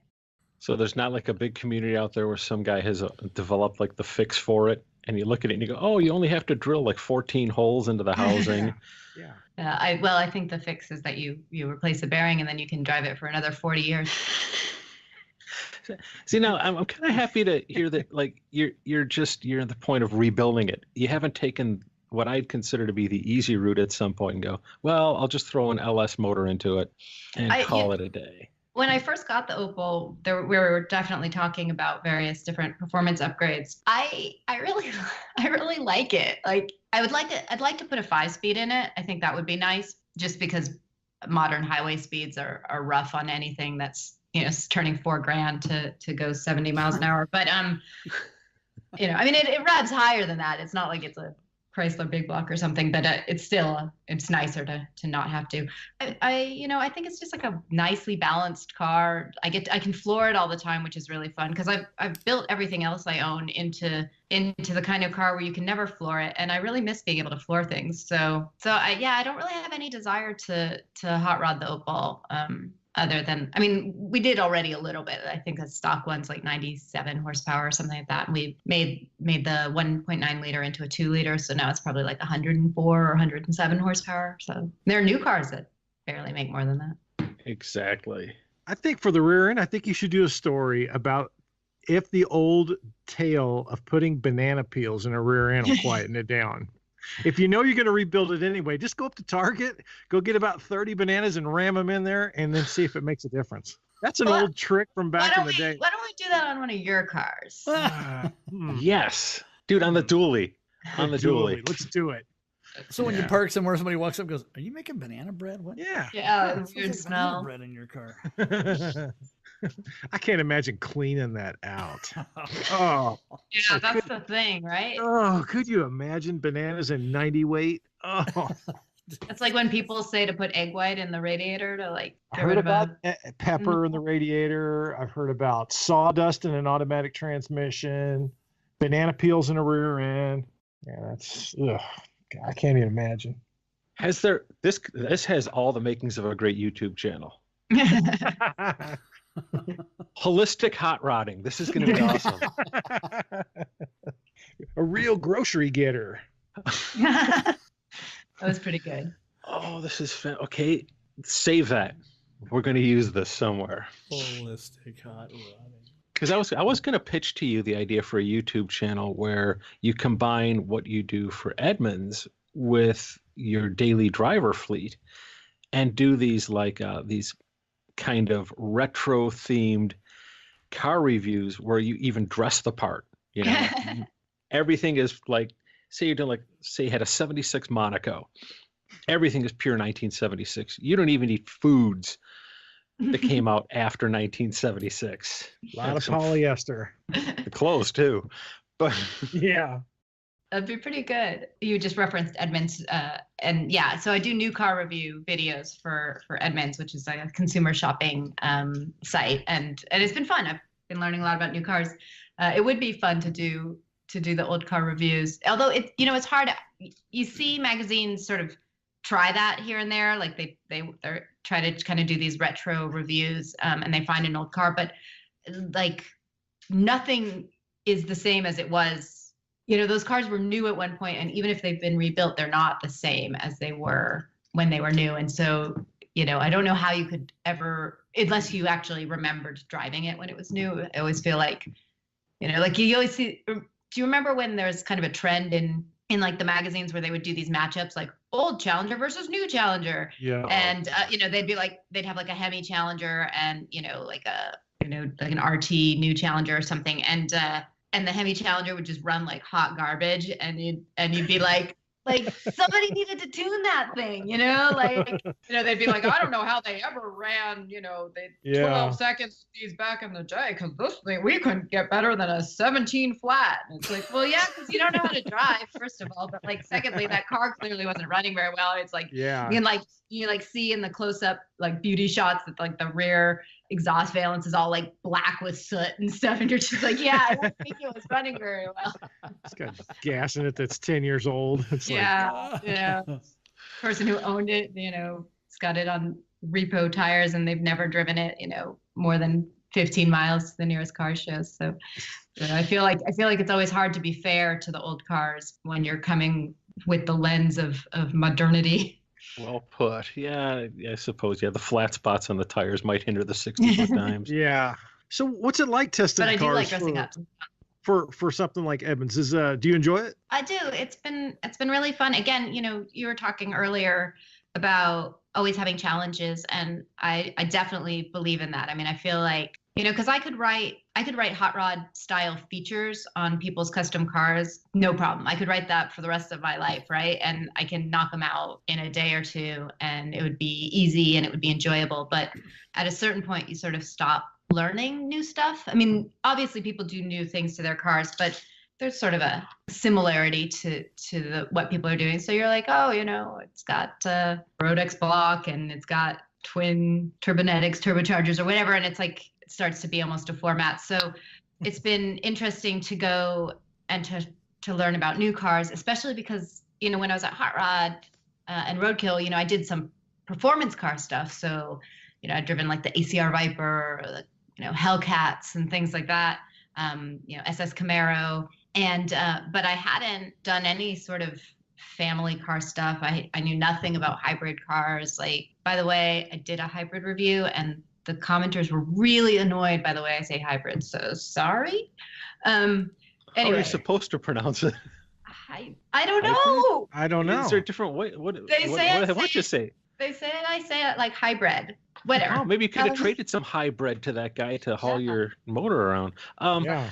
So there's not like a big community out there where some guy has developed like the fix for it. And you look at it and you go, "Oh, you only have to drill like 14 holes into the housing." Yeah. I think the fix is that you replace the bearing and then you can drive it for another 40 years. See, now I'm kind of happy to hear that like you're at the point of rebuilding it. You haven't taken what I'd consider to be the easy route at some point and go, "Well, I'll just throw an LS motor into it and call it a day." When I first got the Opal, we were definitely talking about various different performance upgrades. I really like it. Like I'd like to put a 5-speed in it. I think that would be nice, just because modern highway speeds are rough on anything that's turning $4,000 to go 70 miles an hour. But I mean, it revs higher than that. It's not like it's a Chrysler big block or something, but it's nicer to not have to. I think it's just like a nicely balanced car. I can floor it all the time, which is really fun because I've built everything else I own into the kind of car where you can never floor it, and I really miss being able to floor things. So I don't really have any desire to hot rod the Opal. Other than, I mean, we did already a little bit. I think the stock one's like 97 horsepower or something like that. And we made the 1.9 liter into a 2 liter. So now it's probably like 104 or 107 horsepower. So there are new cars that barely make more than that. Exactly. I think for the rear end, I think you should do a story about if the old tale of putting banana peels in a rear end will quieten it down. If you know you're going to rebuild it anyway, just go up to Target, go get about 30 bananas and ram them in there, and then see if it makes a difference. That's an old trick from back in the day. Why don't we do that on one of your cars? Yes. Dude, on the dually. On the dually. Let's do it. So when you park somewhere, somebody walks up and goes, "Are you making banana bread?" What? Yeah. Yeah, It's weird like smell. banana bread in your car. I can't imagine cleaning that out. Oh. Yeah, that's the thing, right? Oh, could you imagine bananas in 90 weight? Oh. It's like when people say to put egg white in the radiator to like I get heard rid of about pepper in the radiator. I've heard about sawdust in an automatic transmission, banana peels in a rear end. Yeah, that's God, I can't even imagine. This has all the makings of a great YouTube channel. Holistic hot rodding. This is going to be awesome. A real grocery getter. That was pretty good. Oh, this is okay. Save that. We're going to use this somewhere. Holistic hot rodding. Because I was going to pitch to you the idea for a YouTube channel where you combine what you do for Edmunds with your daily driver fleet, and do these these kind of retro themed car reviews where you even dress the part. Everything is like, say you're doing say you had a 76 Monaco. Everything is pure 1976. You don't even eat foods that came out after 1976. A lot of polyester. The clothes too. But yeah. That'd be pretty good. You just referenced Edmunds, and yeah, so I do new car review videos for Edmunds, which is like a consumer shopping site, and it's been fun. I've been learning a lot about new cars. It would be fun to do the old car reviews, although it's hard. You see magazines sort of try that here and there, like they're try to kind of do these retro reviews, and they find an old car, but like nothing is the same as it was. Those cars were new at one point, and even if they've been rebuilt, they're not the same as they were when they were new. And so, I don't know how you could ever, unless you actually remembered driving it when it was new. I always feel like, like you always see, do you remember when there's kind of a trend in like the magazines where they would do these matchups, like old Challenger versus new Challenger? Yeah. And, they'd have like a Hemi Challenger and, like an RT new Challenger or something. And the Hemi Challenger would just run like hot garbage, and you'd be like somebody needed to tune that thing, they'd be like, I don't know how they ever ran, 12 seconds these back in the day, because this thing, we couldn't get better than a 17 flat. And it's like, well, yeah, because you don't know how to drive, first of all, but like secondly, that car clearly wasn't running very well. It's like, you can see in the close-up like beauty shots that like the rear exhaust valence is all like black with soot and stuff, and you're just like, yeah, I don't think it was running very well. It's got gas in it that's 10 years old. It's person who owned it, it's got it on repo tires, and they've never driven it, more than 15 miles to the nearest car show. So I feel like it's always hard to be fair to the old cars when you're coming with the lens of modernity. Well put. Yeah, I suppose. Yeah, the flat spots on the tires might hinder the 60-foot dimes. Yeah. So what's it like testing cars? But I do like dressing up for something like Edmunds. Do you enjoy it? I do. It's been really fun. Again, you were talking earlier about always having challenges, and I definitely believe in that. I mean, I feel like, because I could write hot rod style features on people's custom cars, no problem. I could write that for the rest of my life, right? And I can knock them out in a day or two, and it would be easy and it would be enjoyable. But at a certain point, you sort of stop learning new stuff. I mean, obviously people do new things to their cars, but there's sort of a similarity to what people are doing. So you're like, oh, it's got Rodex block, and it's got twin turbonetics, turbochargers, or whatever, and it's like, starts to be almost a format. So it's been interesting to go and to learn about new cars, especially because, when I was at Hot Rod and Roadkill, I did some performance car stuff. So, I'd driven like the ACR Viper, or the, Hellcats and things like that, SS Camaro. And, but I hadn't done any sort of family car stuff. I knew nothing about hybrid cars. Like, by the way, I did a hybrid review, and the commenters were really annoyed by the way I say hybrid. So sorry. Anyway. How are you supposed to pronounce it? I don't know. I don't know. Is there a different way? What you say? They say I say it like hybrid. Whatever. Oh, maybe you could have traded some hybrid to that guy to haul your motor around. Yeah.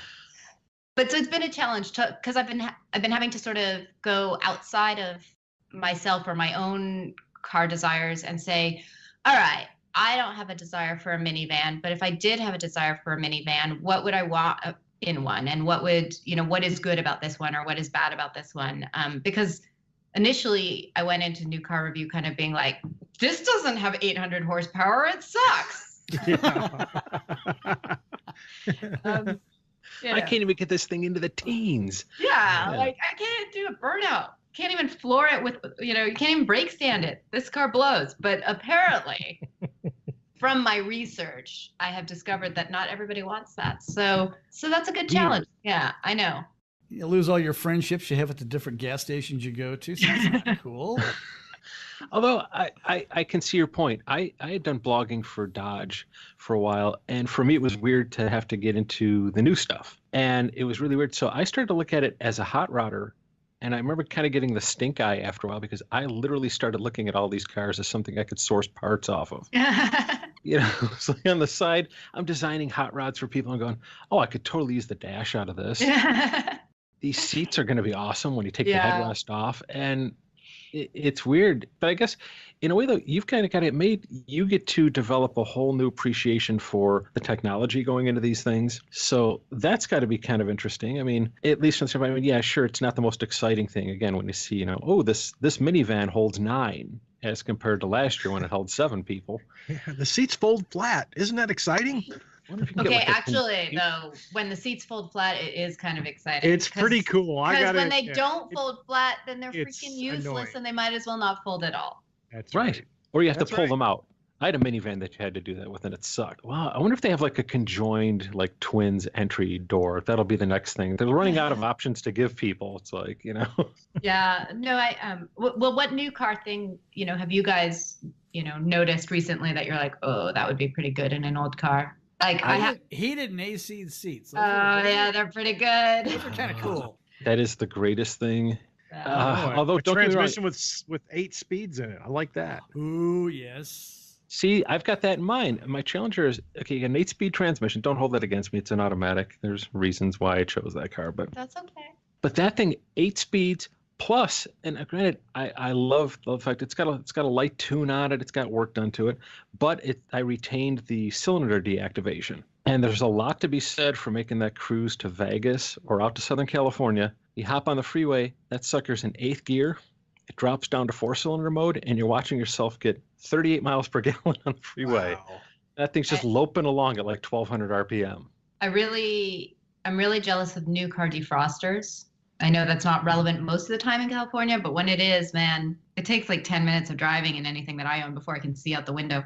But so it's been a challenge because I've been having to sort of go outside of myself or my own car desires and say, all right, I don't have a desire for a minivan, but if I did have a desire for a minivan, what would I want in one? And what is good about this one, or what is bad about this one? Because initially I went into new car review kind of being like, this doesn't have 800 horsepower. It sucks. Yeah. I can't even get this thing into the teens. Yeah. Like I can't do a burnout. Can't even floor it with, you can't even brake stand it. This car blows. But apparently, from my research, I have discovered that not everybody wants that. So that's a good challenge. Yeah, I know. You lose all your friendships you have at the different gas stations you go to. So that's not cool. Although I can see your point. I had done blogging for Dodge for a while, and for me it was weird to have to get into the new stuff. And it was really weird. So I started to look at it as a hot rodder. And I remember kind of getting the stink eye after a while, because I literally started looking at all these cars as something I could source parts off of. So on the side, I'm designing hot rods for people and going, oh, I could totally use the dash out of this. These seats are going to be awesome when you take the headrest off. And It's weird, but I guess in a way though, you've kind of got it made. You get to develop a whole new appreciation for the technology going into these things. So that's got to be kind of interesting. I mean, at least from the standpoint, I mean, yeah, sure, it's not the most exciting thing. Again, when you see, oh, this minivan holds 9 as compared to last year when it held 7 people. Yeah, the seats fold flat. Isn't that exciting? Okay, actually, though, when the seats fold flat, it is kind of exciting. It's pretty cool. Because when they don't fold flat, then they're freaking useless, annoying. And they might as well not fold at all. That's right. Or you have to pull them out. I had a minivan that you had to do that with, and it sucked. Wow, I wonder if they have like a conjoined, like twins entry door. That'll be the next thing. They're running out of options to give people. It's like, Yeah. No, well, what new car thing, have you guys, noticed recently that you're like, oh, that would be pretty good in an old car? Like I have heated and AC seats. Yeah, they're pretty good. Those are kind of cool. That is the greatest thing. Although don't transmission with 8 speeds in it. I like that. Ooh, yes. See, I've got that in mind. My Challenger is okay. You got an 8-speed transmission. Don't hold that against me. It's an automatic. There's reasons why I chose that car, but that's okay. But that thing, 8 speeds plus, and granted, I love the fact it's got a light tune on it. It's got work done to it, but I retained the cylinder deactivation. And there's a lot to be said for making that cruise to Vegas or out to Southern California. You hop on the freeway, that sucker's in 8th gear. It drops down to 4-cylinder mode, and you're watching yourself get 38 miles per gallon on the freeway. Wow. That thing's just loping along at like 1,200 RPM. I'm really jealous of new car defrosters. I know that's not relevant most of the time in California, but when it is, man, it takes like 10 minutes of driving in anything that I own before I can see out the window.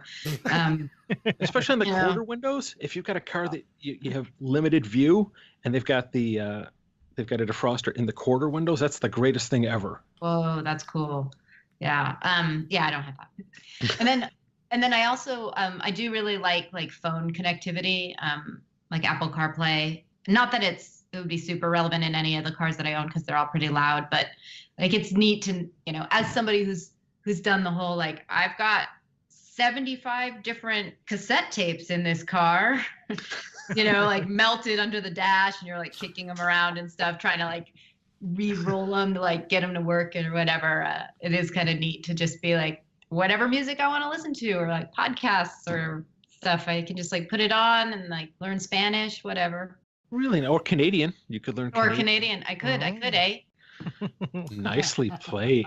Especially on the quarter windows. If you've got a car that you have limited view and they've got a defroster in the quarter windows, that's the greatest thing ever. Whoa, that's cool. Yeah. Yeah, I don't have that. And then I also I do really like phone connectivity, like Apple CarPlay. Not that it would be super relevant in any of the cars that I own because they're all pretty loud, but like it's neat to, as somebody who's done the whole, like, I've got 75 different cassette tapes in this car, like melted under the dash, and you're like kicking them around and stuff, trying to like re-roll them to like get them to work or whatever. It is kind of neat to just be like, whatever music I want to listen to, or like podcasts or stuff, I can just like put it on and like learn Spanish, whatever. Really? Or Canadian. You could learn Canadian. Or Canadian. I could, eh? Nicely played.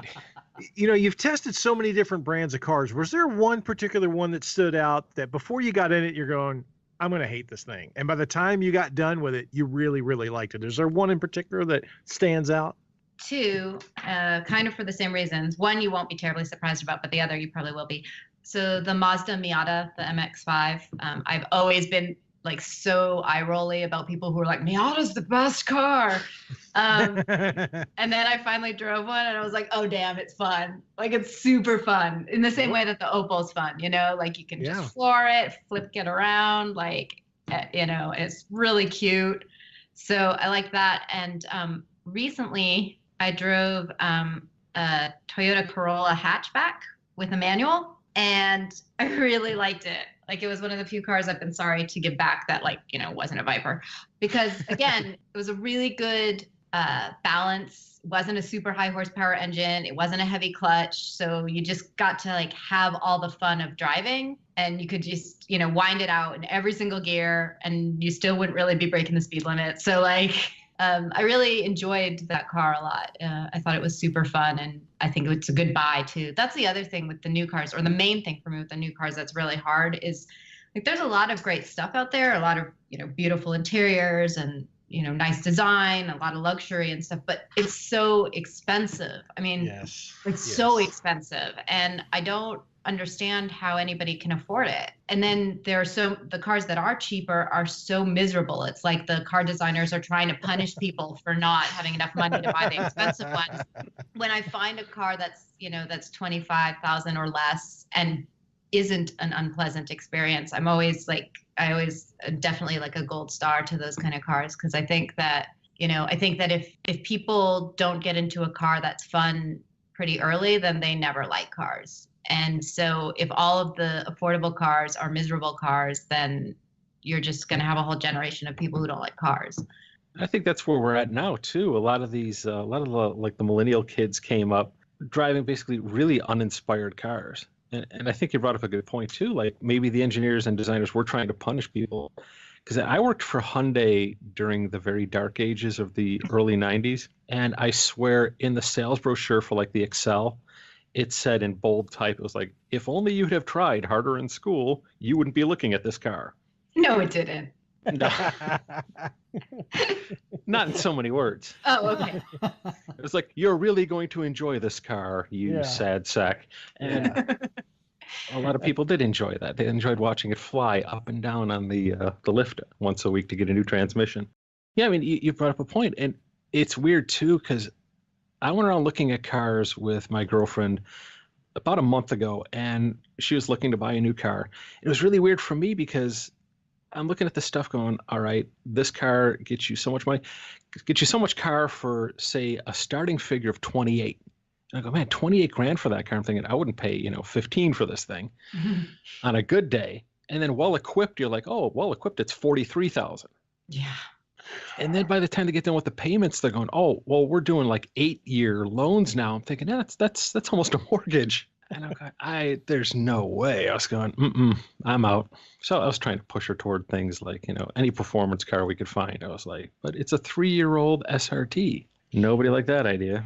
You've tested so many different brands of cars. Was there one particular one that stood out that before you got in it, you're going, I'm going to hate this thing, and by the time you got done with it, you really, really liked it? Is there one in particular that stands out? 2, kind of for the same reasons. One you won't be terribly surprised about, but the other you probably will be. So the Mazda Miata, the MX-5, I've always been like so eye-rolly about people who are like, Miata's the best car. And then I finally drove one and I was like, oh damn, it's fun. Like, it's super fun in the same way that the Opal's fun, like you can just floor it, flip it around, like, it's really cute. So I like that. And recently I drove a Toyota Corolla hatchback with a manual, and I really liked it. Like, it was one of the few cars I've been sorry to give back that, like, wasn't a Viper. Because, again, it was a really good balance. It wasn't a super high horsepower engine. It wasn't a heavy clutch. So you just got to, like, have all the fun of driving. And you could just, wind it out in every single gear. And you still wouldn't really be breaking the speed limit. So, like, I really enjoyed that car a lot. I thought it was super fun, and I think it's a good buy too. That's the other thing with the new cars, or the main thing for me with the new cars that's really hard is, like, there's a lot of great stuff out there, a lot of, beautiful interiors and, nice design, a lot of luxury and stuff, but it's so expensive. I mean, so expensive, and I don't understand how anybody can afford it. And then the cars that are cheaper are so miserable. It's like the car designers are trying to punish people for not having enough money to buy the expensive ones. When I find a car that's, that's $25,000 or less and isn't an unpleasant experience, I always definitely like a gold star to those kind of cars. Cause I think that, if people don't get into a car that's fun pretty early, then they never like cars. And so if all of the affordable cars are miserable cars, then you're just going to have a whole generation of people who don't like cars. I think that's where we're at now too. A lot of the millennial kids came up driving basically really uninspired cars. And I think you brought up a good point too. Like maybe the engineers and designers were trying to punish people. Because I worked for Hyundai during the very dark ages of the early 90s. And I swear in the sales brochure for like the Excel, it said in bold type, it was like, if only you'd have tried harder in school, you wouldn't be looking at this car. No, it didn't. No. Not in so many words. Oh, okay. It was like, you're really going to enjoy this car, you sad sack. And a lot of people did enjoy that. They enjoyed watching it fly up and down on the lift once a week to get a new transmission. Yeah, I mean, you brought up a point, and it's weird too because I went around looking at cars with my girlfriend about a month ago, and she was looking to buy a new car. It was really weird for me because I'm looking at this stuff going, all right, this car gets you so much money, gets you so much car for, say, a starting figure of 28. And I go, man, 28 grand for that car. I'm thinking I wouldn't pay, 15 for this thing on a good day. And then well equipped, you're like, oh, well equipped, it's 43,000. Yeah. And then by the time they get done with the payments, they're going, oh, well, we're doing like 8-year loans now. I'm thinking, that's almost a mortgage. And I'm going, there's no way. I was going, I'm out. So I was trying to push her toward things like, any performance car we could find. I was like, but it's a 3-year-old SRT. Nobody liked that idea.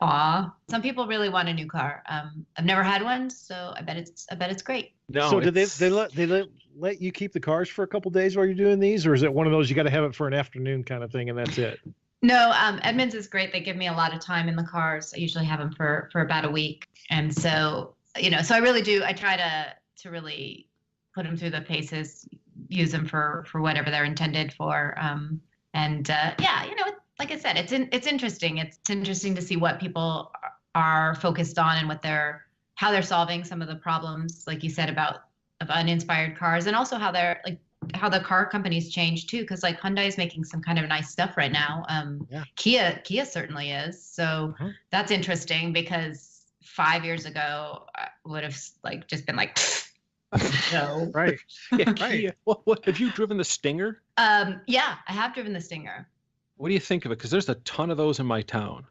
Aw, some people really want a new car. I've never had one, so I bet it's great. No, so did they let you keep the cars for a couple days while you're doing these, or is it one of those you got to have it for an afternoon kind of thing and that's it? No, Edmunds is great. They give me a lot of time in the cars. I usually have them for about a week, and so so I really do. I try to really put them through the paces, use them for whatever they're intended for, like I said, it's interesting. It's interesting to see what people are focused on and how they're solving some of the problems, like you said, of uninspired cars, and also how the car companies change too. Because like Hyundai is making some kind of nice stuff right now. Kia certainly is. So that's interesting because 5 years ago I would have just been like, no. Right. Yeah, right. What have you driven the Stinger? Yeah, I have driven the Stinger. What do you think of it? Because there's a ton of those in my town.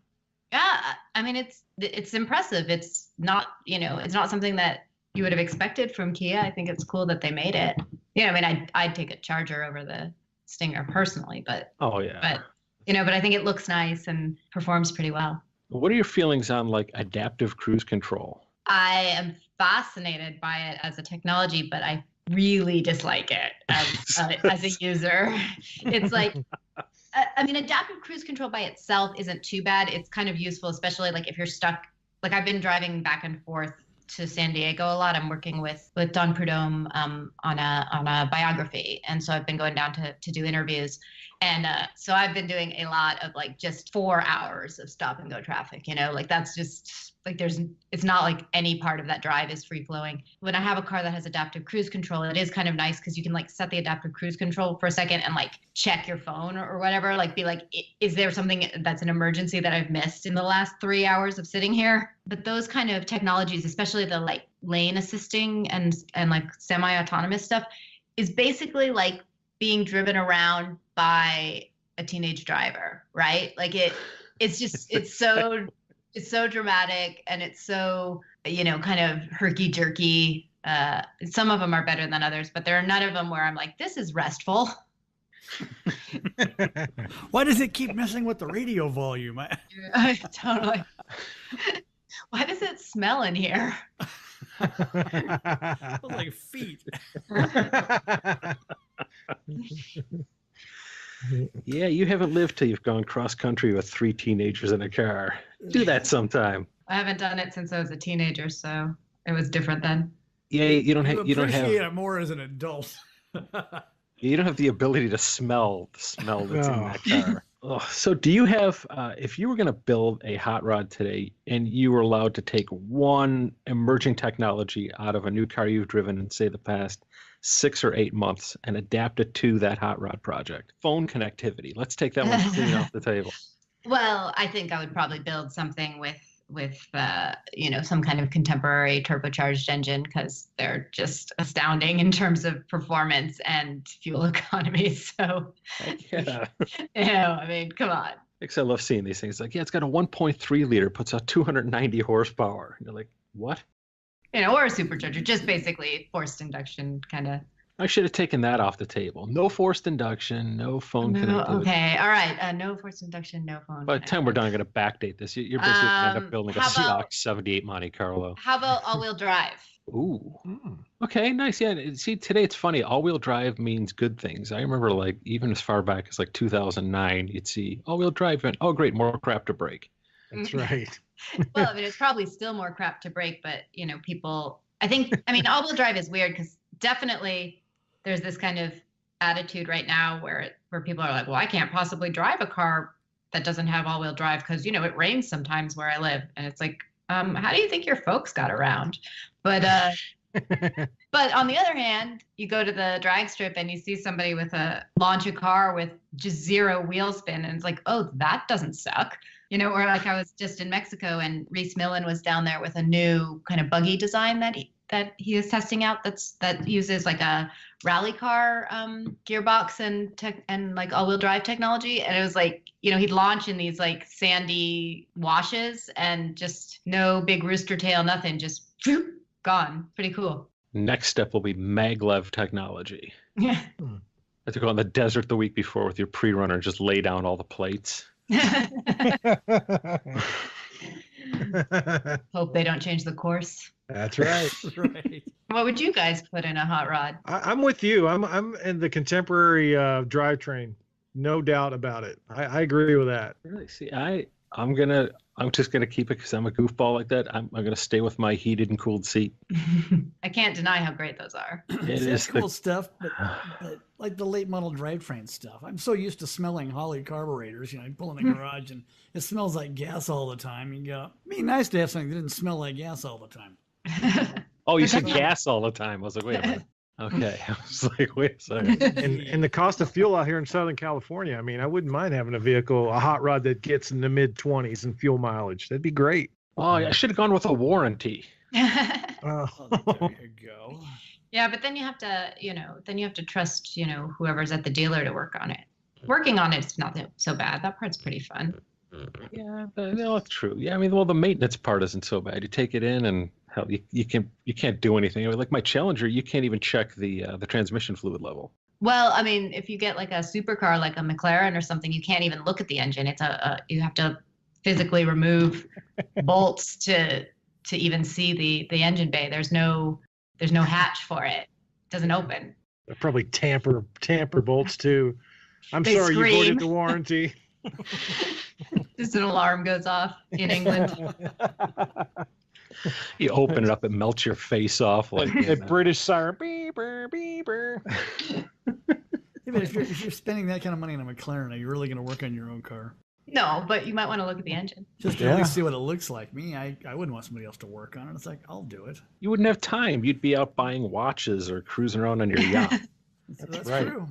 Yeah, I mean it's impressive. It's not it's not something that you would have expected from Kia. I think it's cool that they made it. Yeah, I mean I'd take a Charger over the Stinger personally, but oh yeah, but I think it looks nice and performs pretty well. What are your feelings on like adaptive cruise control? I am fascinated by it as a technology, but I really dislike it as a user. It's like. I mean, adaptive cruise control by itself isn't too bad. It's kind of useful, especially like if you're stuck. Like I've been driving back and forth to San Diego a lot. I'm working with Don Prudhomme on a biography, and so I've been going down to do interviews, and so I've been doing a lot of like just 4 hours of stop and go traffic. Like that's just like it's not like any part of that drive is free flowing. When I have a car that has adaptive cruise control, it is kind of nice because you can like set the adaptive cruise control for a second and like check your phone or whatever, like be like, is there something that's an emergency that I've missed in the last 3 hours of sitting here? But those kind of technologies, especially the like lane assisting and like semi-autonomous stuff, is basically like being driven around by a teenage driver, right? Like it's so dramatic and it's so, kind of herky-jerky. Some of them are better than others, but there are none of them where I'm like, this is restful. Why does it keep messing with the radio volume? Totally. Why does it smell in here? Like feet. Yeah, you haven't lived till you've gone cross country with 3 teenagers in a car. Do that sometime. I haven't done it since I was a teenager, so it was different then. Yeah, you don't have it more as an adult. You don't have the ability to smell the smell that's in that car. So do you have, if you were going to build a hot rod today and you were allowed to take one emerging technology out of a new car you've driven in, say, the past 6 or 8 months and adapt it to that hot rod project? Phone connectivity. Let's take that one clean off the table. Well, I think I would probably build something with some kind of contemporary turbocharged engine because they're just astounding in terms of performance and fuel economy. So, yeah. I mean, come on. I love seeing these things. Like, yeah, it's got a 1.3 liter, puts out 290 horsepower. And you're like, what? Or a supercharger, just basically forced induction kind of. I should have taken that off the table. No forced induction, no phone connectivity. Okay, all right. No forced induction, no phone. By the time we're done, I'm going to backdate this. You're basically going to end up building a Seahawks 78 Monte Carlo. How about all-wheel drive? Ooh. Okay, nice. Yeah. See, today it's funny. All-wheel drive means good things. I remember, like, even as far back as like 2009, you'd see all-wheel drive and, oh, great, more crap to break. That's right. Well, I mean, it's probably still more crap to break, but, people, I mean, all-wheel drive is weird because definitely there's this kind of attitude right now where people are like, well, I can't possibly drive a car that doesn't have all-wheel drive because, it rains sometimes where I live. And it's like, how do you think your folks got around? But but on the other hand, you go to the drag strip and you see somebody launch a car with just zero wheel spin. And it's like, oh, that doesn't suck. Or like I was just in Mexico and Reese Millen was down there with a new kind of buggy design that he is testing out that uses like a rally car gearbox and like all-wheel drive technology. And it was like, he'd launch in these like sandy washes and just no big rooster tail, nothing, just gone. Pretty cool. Next step will be maglev technology. Yeah. I have to go in the desert the week before with your pre-runner and just lay down all the plates. Hope they don't change the course. That's right. Right. What would you guys put in a hot rod? I'm with you. I'm in the contemporary drivetrain. No doubt about it. I agree with that. Really? See, I'm just gonna keep it because I'm a goofball like that. I'm gonna stay with my heated and cooled seat. I can't deny how great those are. It's cool stuff, but like the late model drivetrain stuff. I'm so used to smelling Holley carburetors. You pull in the garage and it smells like gas all the time. You go, it'd be nice to have something that didn't smell like gas all the time. Oh, you said gas all the time. I was like, wait a minute. Okay. I was like, wait a second. And the cost of fuel out here in Southern California, I mean, I wouldn't mind having a hot rod that gets in the mid-20s in fuel mileage. That'd be great. Oh, I should have gone with a warranty. Oh, there you go. Yeah, but then you have to, trust, whoever's at the dealer to work on it. Working on it's not so bad. That part's pretty fun. Yeah, that's true. Yeah, I mean, well, the maintenance part isn't so bad. You take it in and hell, you can't do anything. Like my Challenger, you can't even check the transmission fluid level. Well, I mean, if you get like a supercar, like a McLaren or something, you can't even look at the engine. It's you have to physically remove bolts to even see the engine bay. There's no hatch for it. It doesn't open. They're probably tamper bolts too. They sorry, scream. you voided the warranty. Just an alarm goes off in England. You open it up, it melts your face off like a British siren. Beeper, beeper. Even if you're spending that kind of money on a McLaren, are you really going to work on your own car? No, but you might want to look at the engine. Just to at least see what it looks like. I wouldn't want somebody else to work on it. It's like, I'll do it. You wouldn't have time. You'd be out buying watches or cruising around on your yacht. That's right. true.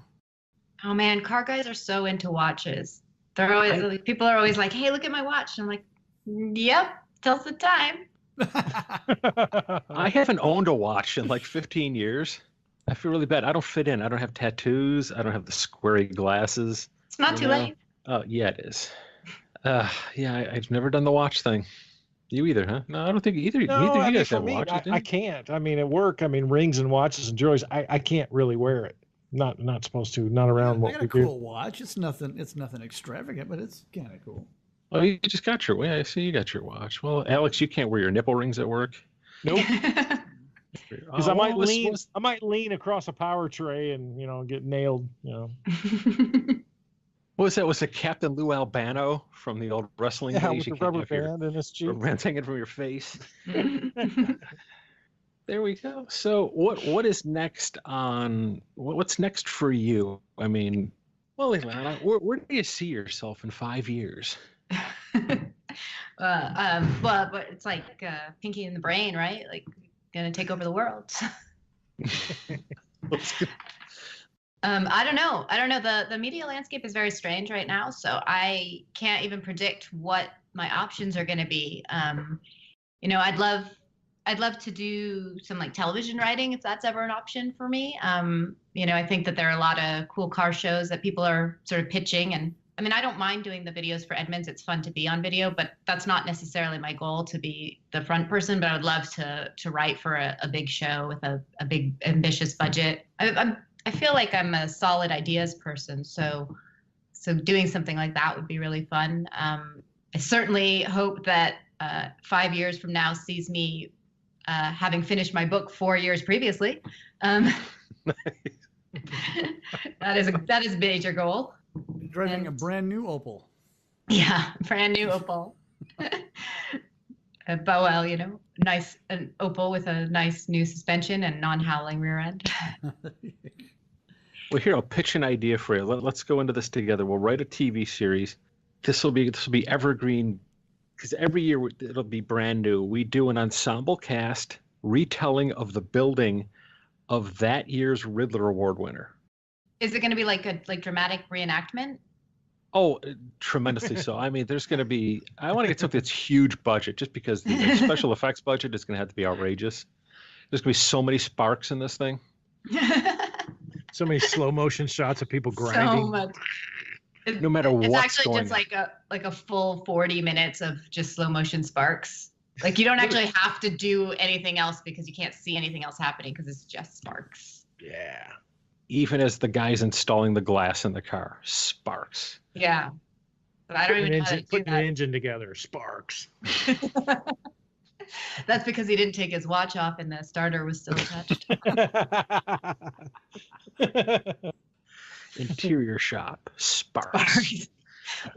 Oh man, car guys are so into watches. They're always people are always like, "Hey, look at my watch." And I'm like, "Yep, tells the time." I haven't owned a watch in like 15 years. I feel really bad. I don't fit in. I don't have tattoos. I don't have the squarey glasses. It's not too late. Oh, yeah, it is. Yeah, I've never done the watch thing. You either, huh? No, I don't think either. No, Neither of you guys for have me, watches. I can't. I mean, at work, rings and watches and jewelry. I can't really wear it. Not supposed to. Not around what I got we a cool watch. It's nothing extravagant, but it's kind of cool. Oh, you just got your. I see you got your watch. Well, Alex, you can't wear your nipple rings at work. Nope. Because I might lean across a power tray and get nailed. What was that? Was it Captain Lou Albano from the old wrestling days? With the rubber band in his cheek. Rubber band hanging from your face. There we go. So what is next on what's next for you? I mean, well, Elana, where do you see yourself in 5 years? Well, but it's like Pinky in the Brain, right? Like gonna take over the world. I don't know. The media landscape is very strange right now, so I can't even predict what my options are going to be. I'd love to do some like television writing if that's ever an option for me. I think that there are a lot of cool car shows that people are sort of pitching, and I mean, I don't mind doing the videos for Edmunds. It's fun to be on video, but that's not necessarily my goal to be the front person. But I would love to write for a big show with a big ambitious budget. I feel like I'm a solid ideas person, so doing something like that would be really fun. I certainly hope that 5 years from now sees me having finished my book 4 years previously. That is a major goal. Driving a brand new Opel. Yeah, brand new Opel. Well, you know, nice an Opel with a nice new suspension and non-howling rear end. Well, here, I'll pitch an idea for you. Let's go into this together. We'll write a TV series. This will be evergreen, because every year it'll be brand new. We do an ensemble cast retelling of the building of that year's Riddler Award winner. Is it going to be like a dramatic reenactment? Oh, tremendously so. I mean, there's going to be, I want to get something that's huge budget, just because the special effects budget is going to have to be outrageous. There's going to be so many sparks in this thing. So many slow motion shots of people grinding. So much. No matter what's going on. It's actually just like a full 40 minutes of just slow motion sparks. Like you don't actually have to do anything else because you can't see anything else happening because it's just sparks. Yeah. Even as the guy's installing the glass in the car, sparks. Yeah. But I don't even know how to do putting that. an engine together, sparks. That's because he didn't take his watch off and the starter was still attached. Interior shop, sparks.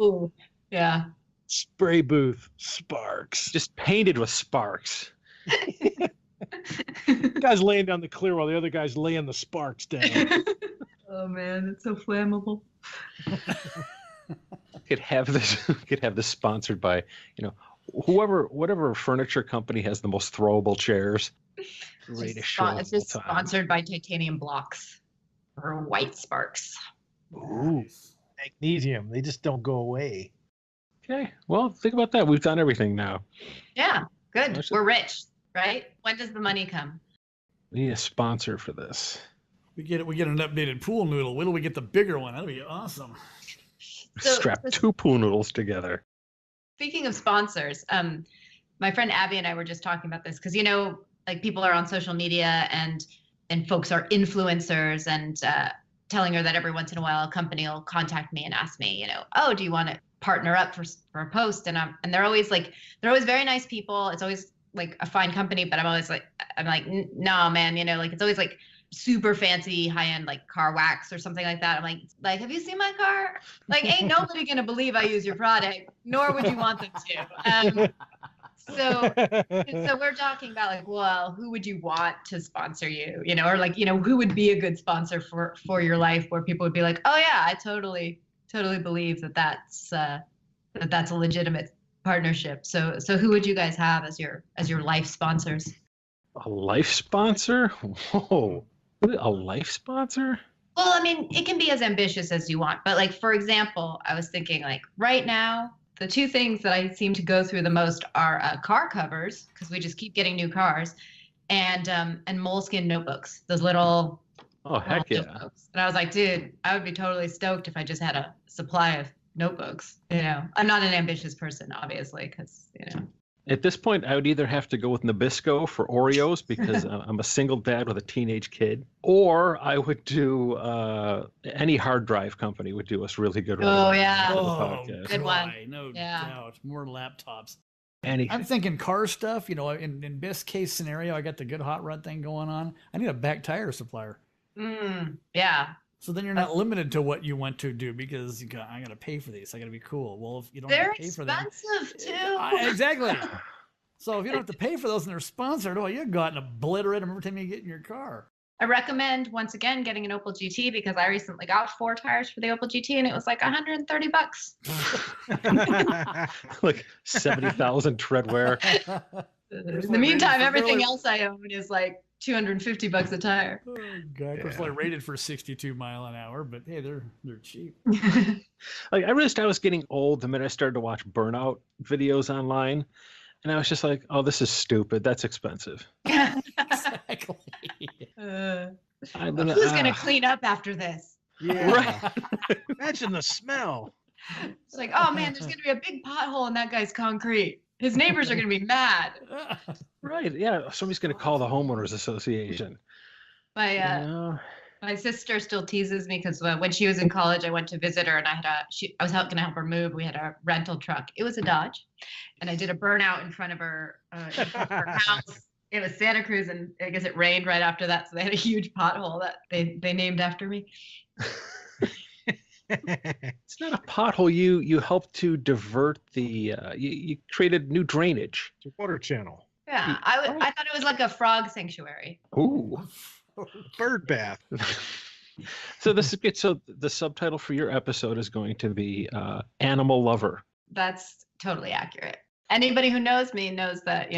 Ooh, yeah. Spray booth, sparks. Just painted with sparks. Guy's laying down the clear while the other guy's laying the sparks down. Oh man, it's so flammable. Could have this sponsored by, whatever furniture company has the most throwable chairs. Greatest show It's just sponsored by titanium blocks or white sparks. Ooh, magnesium. They just don't go away. Okay, well, think about that. We've done everything now. Yeah, good. We're rich, right? When does the money come? We need a sponsor for this. We get an updated pool noodle. When do we get the bigger one? That'll be awesome. Strap two pool noodles together. Speaking of sponsors, my friend Abby and I were just talking about this because like people are on social media and folks are influencers and telling her that every once in a while a company will contact me and ask me, oh, do you want to partner up for a post? And they're always very nice people. It's always like a fine company, but I'm like, no, man, like it's always like super fancy high-end like car wax or something like that. I'm like, have you seen my car? Like, ain't nobody gonna believe I use your product, nor would you want them to. So we're talking about like, well, who would you want to sponsor you, or like, who would be a good sponsor for your life, where people would be like, oh yeah, I totally believe that's a legitimate partnership. So who would you guys have as your life sponsors? A life sponsor? Whoa. A life sponsor? Well, I mean, it can be as ambitious as you want, but like, for example, I was thinking like right now, the two things that I seem to go through the most are car covers, because we just keep getting new cars, and moleskin notebooks, those little. Oh, heck yeah. Notebooks. And I was like, dude, I would be totally stoked if I just had a supply of notebooks. I'm not an ambitious person, obviously, because, At this point, I would either have to go with Nabisco for Oreos because I'm a single dad with a teenage kid, or I would do any hard drive company would do us really good. Oh, yeah. Good one. No doubt. More laptops. Anything. I'm thinking car stuff. In best case scenario, I got the good hot rod thing going on. I need a back tire supplier. Yeah. So then you're not limited to what you want to do because I got to pay for these. I got to be cool. Well, if you don't have to pay for them, they're expensive too. Exactly. So if you don't have to pay for those and they're sponsored, you go out and obliterate them every time you get in your car. I recommend once again getting an Opel GT because I recently got 4 tires for the Opel GT and it was like $130. Like 70,000 tread wear. In the meantime, everything else I own is like $250 a tire. Oh God, it's like rated for 62 mile an hour, but hey, they're cheap. Like I realized I was getting old the minute I started to watch burnout videos online, and I was just like, "Oh, this is stupid. That's expensive." Exactly. Who's gonna clean up after this? Yeah. Right. Imagine the smell. It's like, oh man, there's gonna be a big pothole in that guy's concrete. His neighbors are gonna be mad. Right. Yeah. Somebody's going to call the homeowners association. My sister still teases me because when she was in college, I went to visit her and I was going to help her move. We had a rental truck. It was a Dodge, and I did a burnout in front of her house. It was Santa Cruz, and I guess it rained right after that, so they had a huge pothole that they named after me. It's not a pothole. You helped to divert the. You created new drainage. It's a water channel. Yeah, I thought it was like a frog sanctuary. Ooh. Bird bath. So the subtitle for your episode is going to be Animal Lover. That's totally accurate. Anybody who knows me knows that,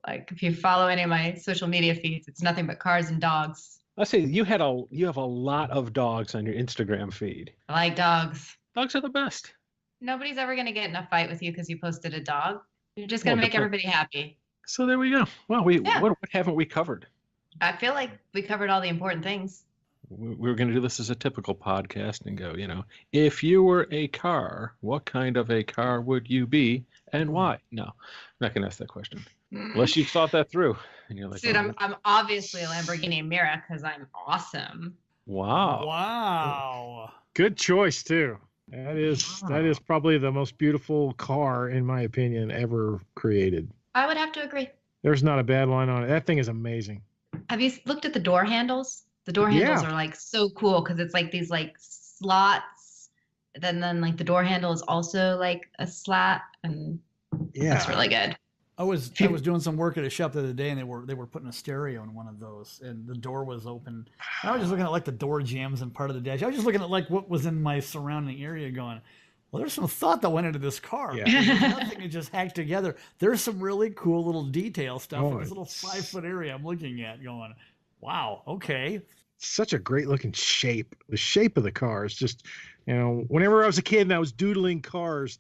like if you follow any of my social media feeds, it's nothing but cars and dogs. I say you have a lot of dogs on your Instagram feed. I like dogs. Dogs are the best. Nobody's ever going to get in a fight with you because you posted a dog. You're just going to make everybody happy. So there we go. Well, what haven't we covered? I feel like we covered all the important things. We were going to do this as a typical podcast and go, if you were a car, what kind of a car would you be and why? No, I'm not going to ask that question. Unless you've thought that through. And you're like, dude, I'm obviously a Lamborghini Mira because I'm awesome. Wow. Good choice, too. That is probably the most beautiful car, in my opinion, ever created. I would have to agree. There's not a bad line on it. That thing is amazing. Have you looked at the door handles? The door handles are like so cool because it's like these like slots. Then like the door handle is also like a slat, and it's really good. I was doing some work at a shop the other day, and they were putting a stereo in one of those, and the door was open. I was just looking at like the door jambs and part of the dash. I was just looking at like what was in my surrounding area, going, well, there's some thought that went into this car. Yeah. Nothing is just hacked together. There's some really cool little detail stuff in this little 5-foot area I'm looking at, going, wow, okay. Such a great looking shape. The shape of the car is just, whenever I was a kid and I was doodling cars,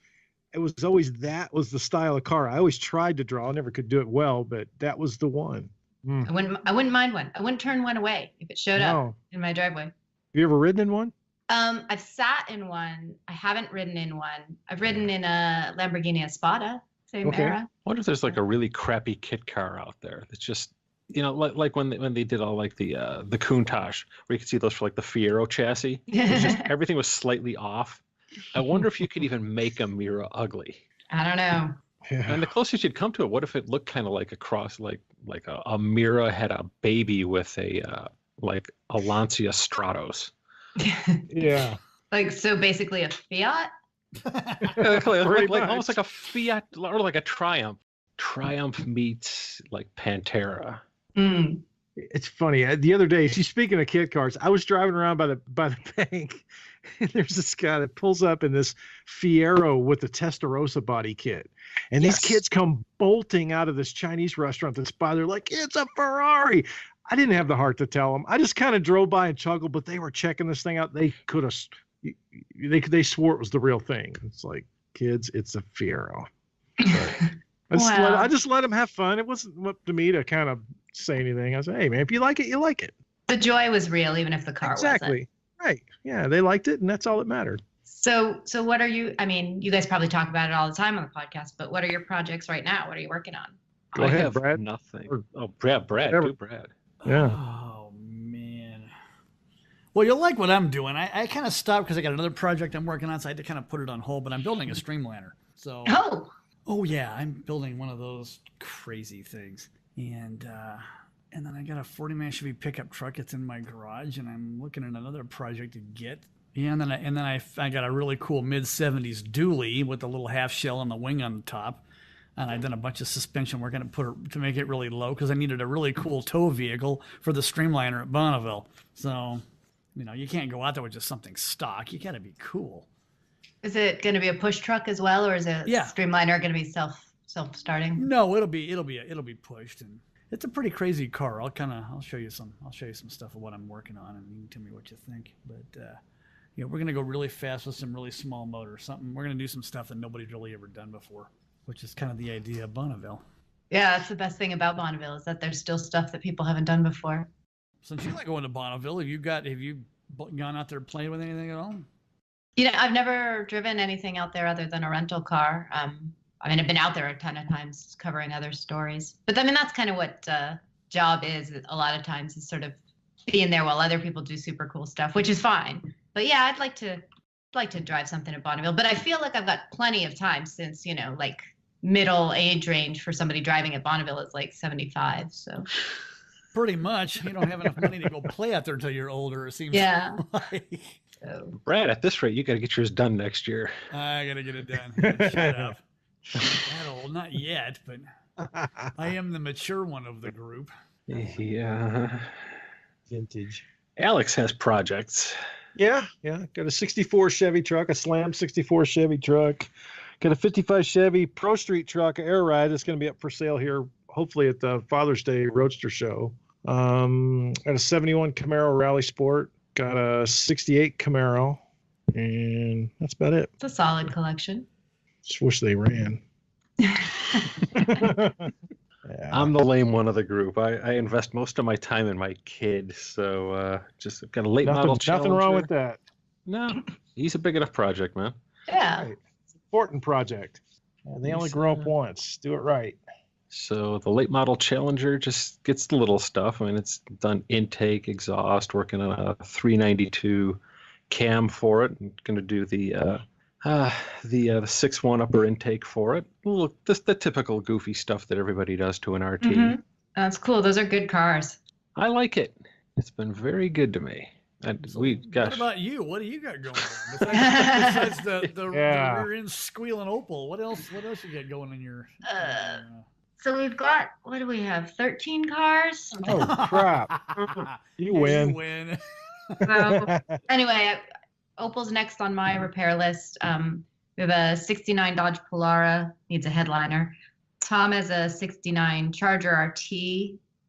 it was always that was the style of car I always tried to draw. I never could do it well, but that was the one. I wouldn't mind one. I wouldn't turn one away if it showed up in my driveway. Have you ever ridden in one? I've sat in one. I haven't ridden in one. I've ridden in a Lamborghini Espada, same era. I wonder if there's like a really crappy kit car out there that's just, like when they did all like the Countach, where you could see those for like the Fiero chassis. Just, everything was slightly off. I wonder if you could even make a Mira ugly. I don't know. Yeah. And the closest you'd come to it, what if it looked kind of like a cross, like a Mira had a baby with a like a Lancia Stratos. Yeah. Like, so basically a Fiat? like almost like a Fiat or like a Triumph. Triumph meets like Pantera. Mm. It's funny. The other day, speaking of kit cars, I was driving around by the bank, and there's this guy that pulls up in this Fiero with the Testarossa body kit. And these kids come bolting out of this Chinese restaurant that's by. They're like, it's a Ferrari. I didn't have the heart to tell them. I just kind of drove by and chuckled, but they were checking this thing out. They could have, they swore it was the real thing. It's like, kids, it's a Fiero. I just let them have fun. It wasn't up to me to kind of say anything. I said, hey, man, if you like it, you like it. The joy was real, even if the car wasn't. Exactly. Right. Yeah, they liked it, and that's all that mattered. So what are you, you guys probably talk about it all the time on the podcast, but what are your projects right now? What are you working on? Go ahead, Brad. Nothing. Brad. Do Brad. Yeah. Oh, man. Well, you'll like what I'm doing. I kind of stopped because I got another project I'm working on, so I had to kind of put it on hold, but I'm building a Streamliner. So. Oh, yeah, I'm building one of those crazy things. And then I got a 40-man Chevy pickup truck. It's in my garage, and I'm looking at another project to get. Yeah, and then I got a really cool mid-70s dually with a little half shell and the wing on the top. And I've done a bunch of suspension work to make it really low because I needed a really cool tow vehicle for the Streamliner at Bonneville. So, you can't go out there with just something stock. You got to be cool. Is it going to be a push truck as well, or is it Streamliner going to be self-starting? No, it'll be pushed, and it's a pretty crazy car. I'll show you some stuff of what I'm working on, and you can tell me what you think. But we're going to go really fast with some really small motors. We're going to do some stuff that nobody's really ever done before, which is kind of the idea of Bonneville. Yeah, that's the best thing about Bonneville is that there's still stuff that people haven't done before. Since you like going to Bonneville, have you gone out there playing with anything at all? I've never driven anything out there other than a rental car. I mean, I've been out there a ton of times covering other stories. But I mean, that's kind of what job is a lot of times, is sort of being there while other people do super cool stuff, which is fine. But yeah, I'd like to drive something at Bonneville. But I feel like I've got plenty of time, since, like middle age range for somebody driving at Bonneville is like 75. So pretty much, you don't have enough money to go play out there until you're older, it seems. Yeah. Like. So. Brad, at this rate, you got to get yours done next year. I got to get it done. Shut up. That old, not yet, but I am the mature one of the group. Yeah. Vintage. Alex has projects. Yeah. Got a 64 Chevy truck, a Slam 64 Chevy truck. Got a 55 Chevy Pro Street truck, Air Ride, that's going to be up for sale here, hopefully at the Father's Day Roadster Show. Got a 71 Camaro Rally Sport. Got a 68 Camaro. And that's about it. It's a solid collection. Just wish they ran. Yeah. I'm the lame one of the group. I invest most of my time in my kid, so just got a late model Challenger. Nothing wrong with that. No, he's a big enough project, man. Yeah. Right. It's an important project. And they only grow up once. Do it right. So the late model Challenger just gets the little stuff. I mean, it's done intake, exhaust, working on a 392 cam for it. I'm going to do the 6.1 upper intake for it. Just the typical goofy stuff that everybody does to an RT. Mm-hmm. That's cool. Those are good cars. I like it. It's been very good to me. So what about you? What do you got going on? Besides the rear end squealing Opal, what else you got going in your... So we've got, what do we have, 13 cars? Oh, crap. You win. You win. So, anyway, Opal's next on my repair list. We have a 69 Dodge Polara, needs a headliner. Tom has a 69 Charger RT.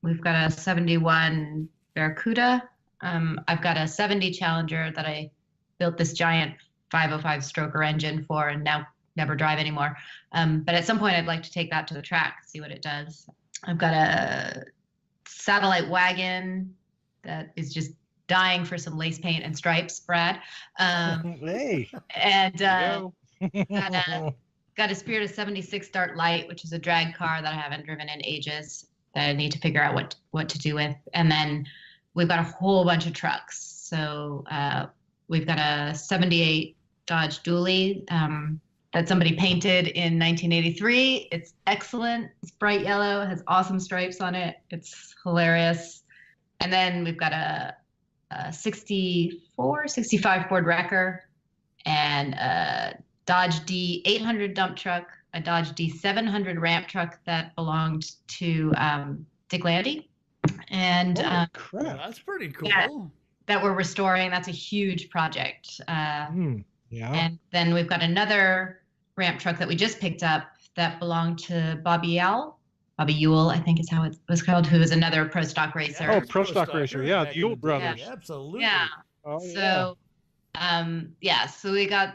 We've got a 71 Barracuda. I've got a 70 Challenger that I built this giant 505 stroker engine for and now never drive anymore. But at some point I'd like to take that to the track, see what it does. I've got a satellite wagon that is just dying for some lace paint and stripes, Brad. Hey. And got a Spirit of 76 Dart Light, which is a drag car that I haven't driven in ages that I need to figure out what to do with. And then we've got a whole bunch of trucks. So we've got a 78 Dodge Dually that somebody painted in 1983. It's excellent. It's bright yellow. It has awesome stripes on it. It's hilarious. And then we've got a 65 Ford Wrecker and a Dodge D800 dump truck, a Dodge D700 ramp truck that belonged to Dick Landy. And crap. That's pretty cool. Yeah, that we're restoring. That's a huge project. Yeah. And then we've got another ramp truck that we just picked up that belonged to Bobby Ewell, I think is how it was called, who is another pro stock racer. Oh, pro stock racer. Yeah, the Ewell brothers. Yeah, absolutely. Yeah. Oh, so, so we got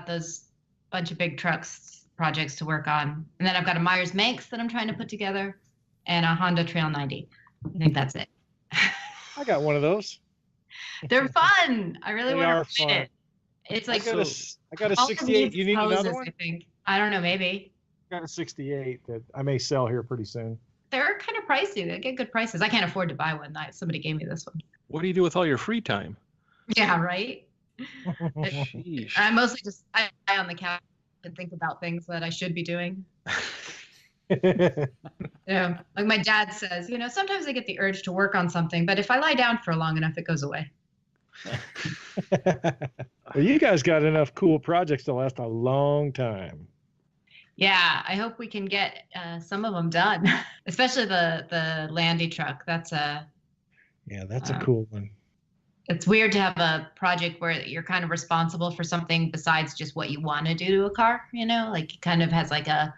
those bunch of big trucks projects to work on. And then I've got a Myers Manx that I'm trying to put together and a Honda Trail 90. I think that's it. I got one of those. They're fun. I really want to play it. It's like I got a 68. You need another one? I think. I don't know, maybe. I got a 68 that I may sell here pretty soon. They're kind of pricey. They get good prices. I can't afford to buy one. Somebody gave me this one. What do you do with all your free time? Yeah, right? Sheesh. I mostly just lie on the couch and think about things that I should be doing. Yeah, like my dad says, sometimes I get the urge to work on something, but if I lie down for long enough, it goes away. Well, you guys got enough cool projects to last a long time. Yeah, I hope we can get some of them done, especially the Landy truck. That's a cool one. It's weird to have a project where you're kind of responsible for something besides just what you want to do to a car. Like it kind of has like a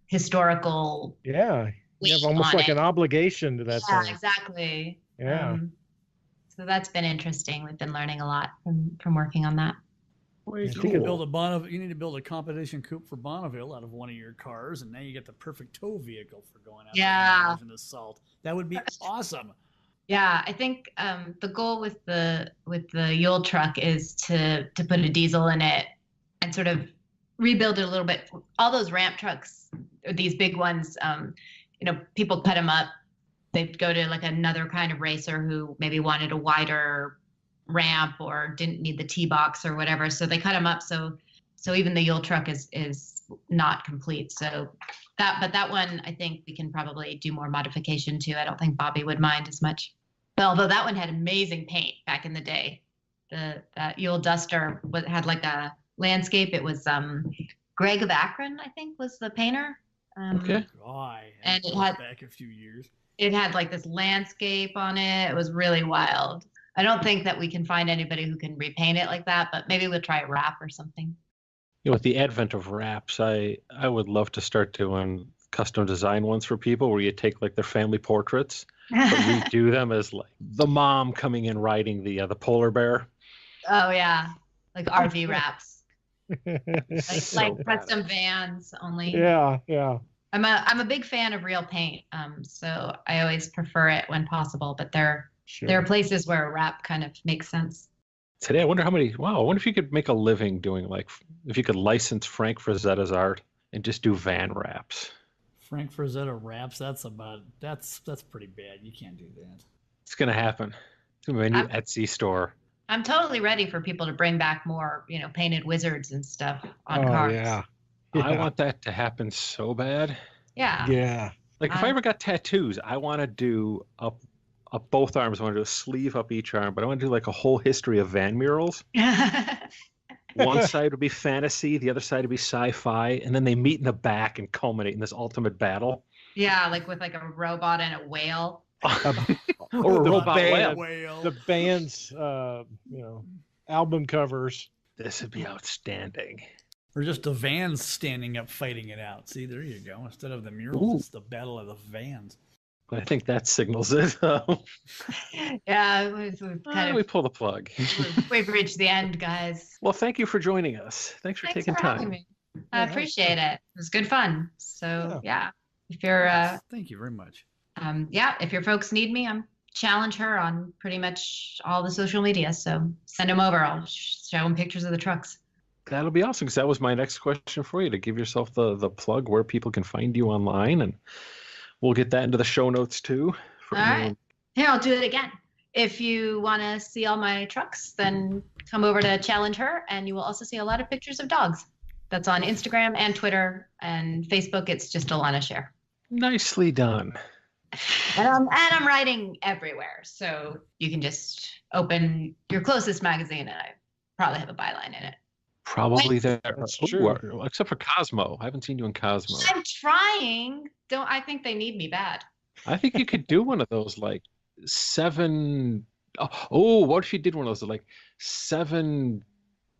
historical. Yeah, you have almost like an obligation to that. Yeah, exactly. Yeah. So that's been interesting. We've been learning a lot from working on that. You need to build a competition coupe for Bonneville out of one of your cars, and now you get the perfect tow vehicle for going out there and assault. That would be awesome. Yeah, I think the goal with the Yule truck is to put a diesel in it and sort of rebuild it a little bit. All those ramp trucks, these big ones, people cut them up. They'd go to like another kind of racer who maybe wanted a wider ramp or didn't need the T-box or whatever. So they cut them up. So even the Yule truck is not complete. So that one, I think we can probably do more modification to. I don't think Bobby would mind as much. But although that one had amazing paint back in the day, that Yule Duster had like a landscape. It was Greg of Akron, I think, was the painter. Okay. And it had back a few years. It had like this landscape on it. It was really wild. I don't think that we can find anybody who can repaint it like that, but maybe we'll try a wrap or something. With the advent of wraps, I would love to start doing custom design ones for people where you take like their family portraits, but redo them as like the mom coming in riding the polar bear. Oh yeah, like RV wraps. So like custom vans only. Yeah. I'm a big fan of real paint, so I always prefer it when possible. But there are places where a wrap kind of makes sense. Today, I wonder how many. Wow, I wonder if you could make a living doing if you could license Frank Frazetta's art and just do van wraps. Frank Frazetta wraps. That's pretty bad. You can't do that. It's gonna happen. It's gonna be a new Etsy store. I'm totally ready for people to bring back more, painted wizards and stuff on cars. Yeah. I want that to happen so bad. Yeah. Like if I ever got tattoos, I want to do up both arms. I want to do a sleeve up each arm, but I want to do like a whole history of van murals. One side would be fantasy, the other side would be sci-fi, and then they meet in the back and culminate in this ultimate battle. Yeah, like with like a robot and a whale. Or a robot whale. The band's album covers. This would be outstanding. Or just the vans standing up fighting it out. See, there you go. Instead of the murals, it's the battle of the vans. I think that signals it. Yeah, we pull the plug. We've reached the end, guys. Well, thank you for joining us. Thanks for taking time. Having me. I appreciate it. It was good fun. So yeah, if you're thank you very much. If your folks need me, I'm challenge her on pretty much all the social media. So send them over. I'll show them pictures of the trucks. That'll be awesome, because that was my next question for you, to give yourself the plug where people can find you online, and we'll get that into the show notes too. All right. Here, I'll do it again. If you want to see all my trucks, then come over to Challenge Her, and you will also see a lot of pictures of dogs. That's on Instagram and Twitter and Facebook. It's just Elana Scherr. Nicely done. And I'm writing everywhere, so you can just open your closest magazine, and I probably have a byline in it. Probably there. That's true. Except for Cosmo. I haven't seen you in Cosmo. I'm trying. I think they need me bad. I think you could do one of those like 7. Oh, what if you did one of those like 7?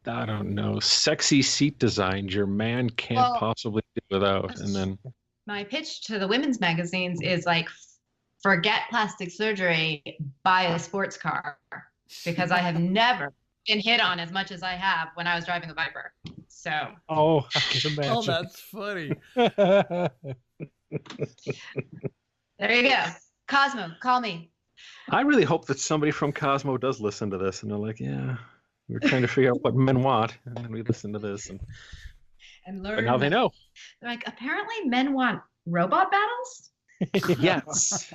I don't know, sexy seat designs your man can't possibly do without, and then. My pitch to the women's magazines is like, forget plastic surgery, buy a sports car, because I have never been hit on as much as I have when I was driving a Viper. So. Oh, I can imagine. Oh, that's funny. There you go. Cosmo, call me. I really hope that somebody from Cosmo does listen to this, and they're like, yeah, we're trying to figure out what men want, and then we listen to this, and learn. But now they know. They're like, apparently men want robot battles? Yes.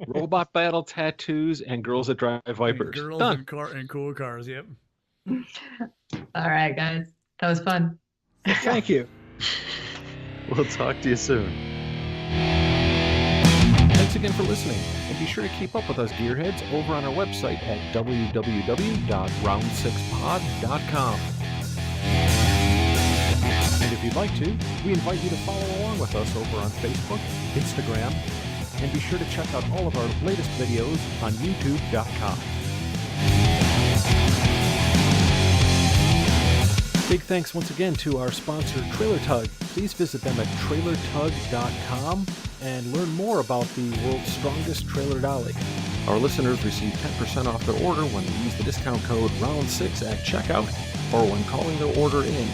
Robot battle, tattoos, and girls that drive Vipers. Girls Done. and cool cars, yep. All right, guys. That was fun. Thank you. We'll talk to you soon. Thanks again for listening, and be sure to keep up with us Gearheads over on our website at www.round6pod.com. And if you'd like to, we invite you to follow along with us over on Facebook, Instagram, and be sure to check out all of our latest videos on youtube.com. Big thanks once again to our sponsor, Trailer Tug. Please visit them at trailertug.com and learn more about the world's strongest trailer dolly. Our listeners receive 10% off their order when they use the discount code ROUND6 at checkout or when calling their order in.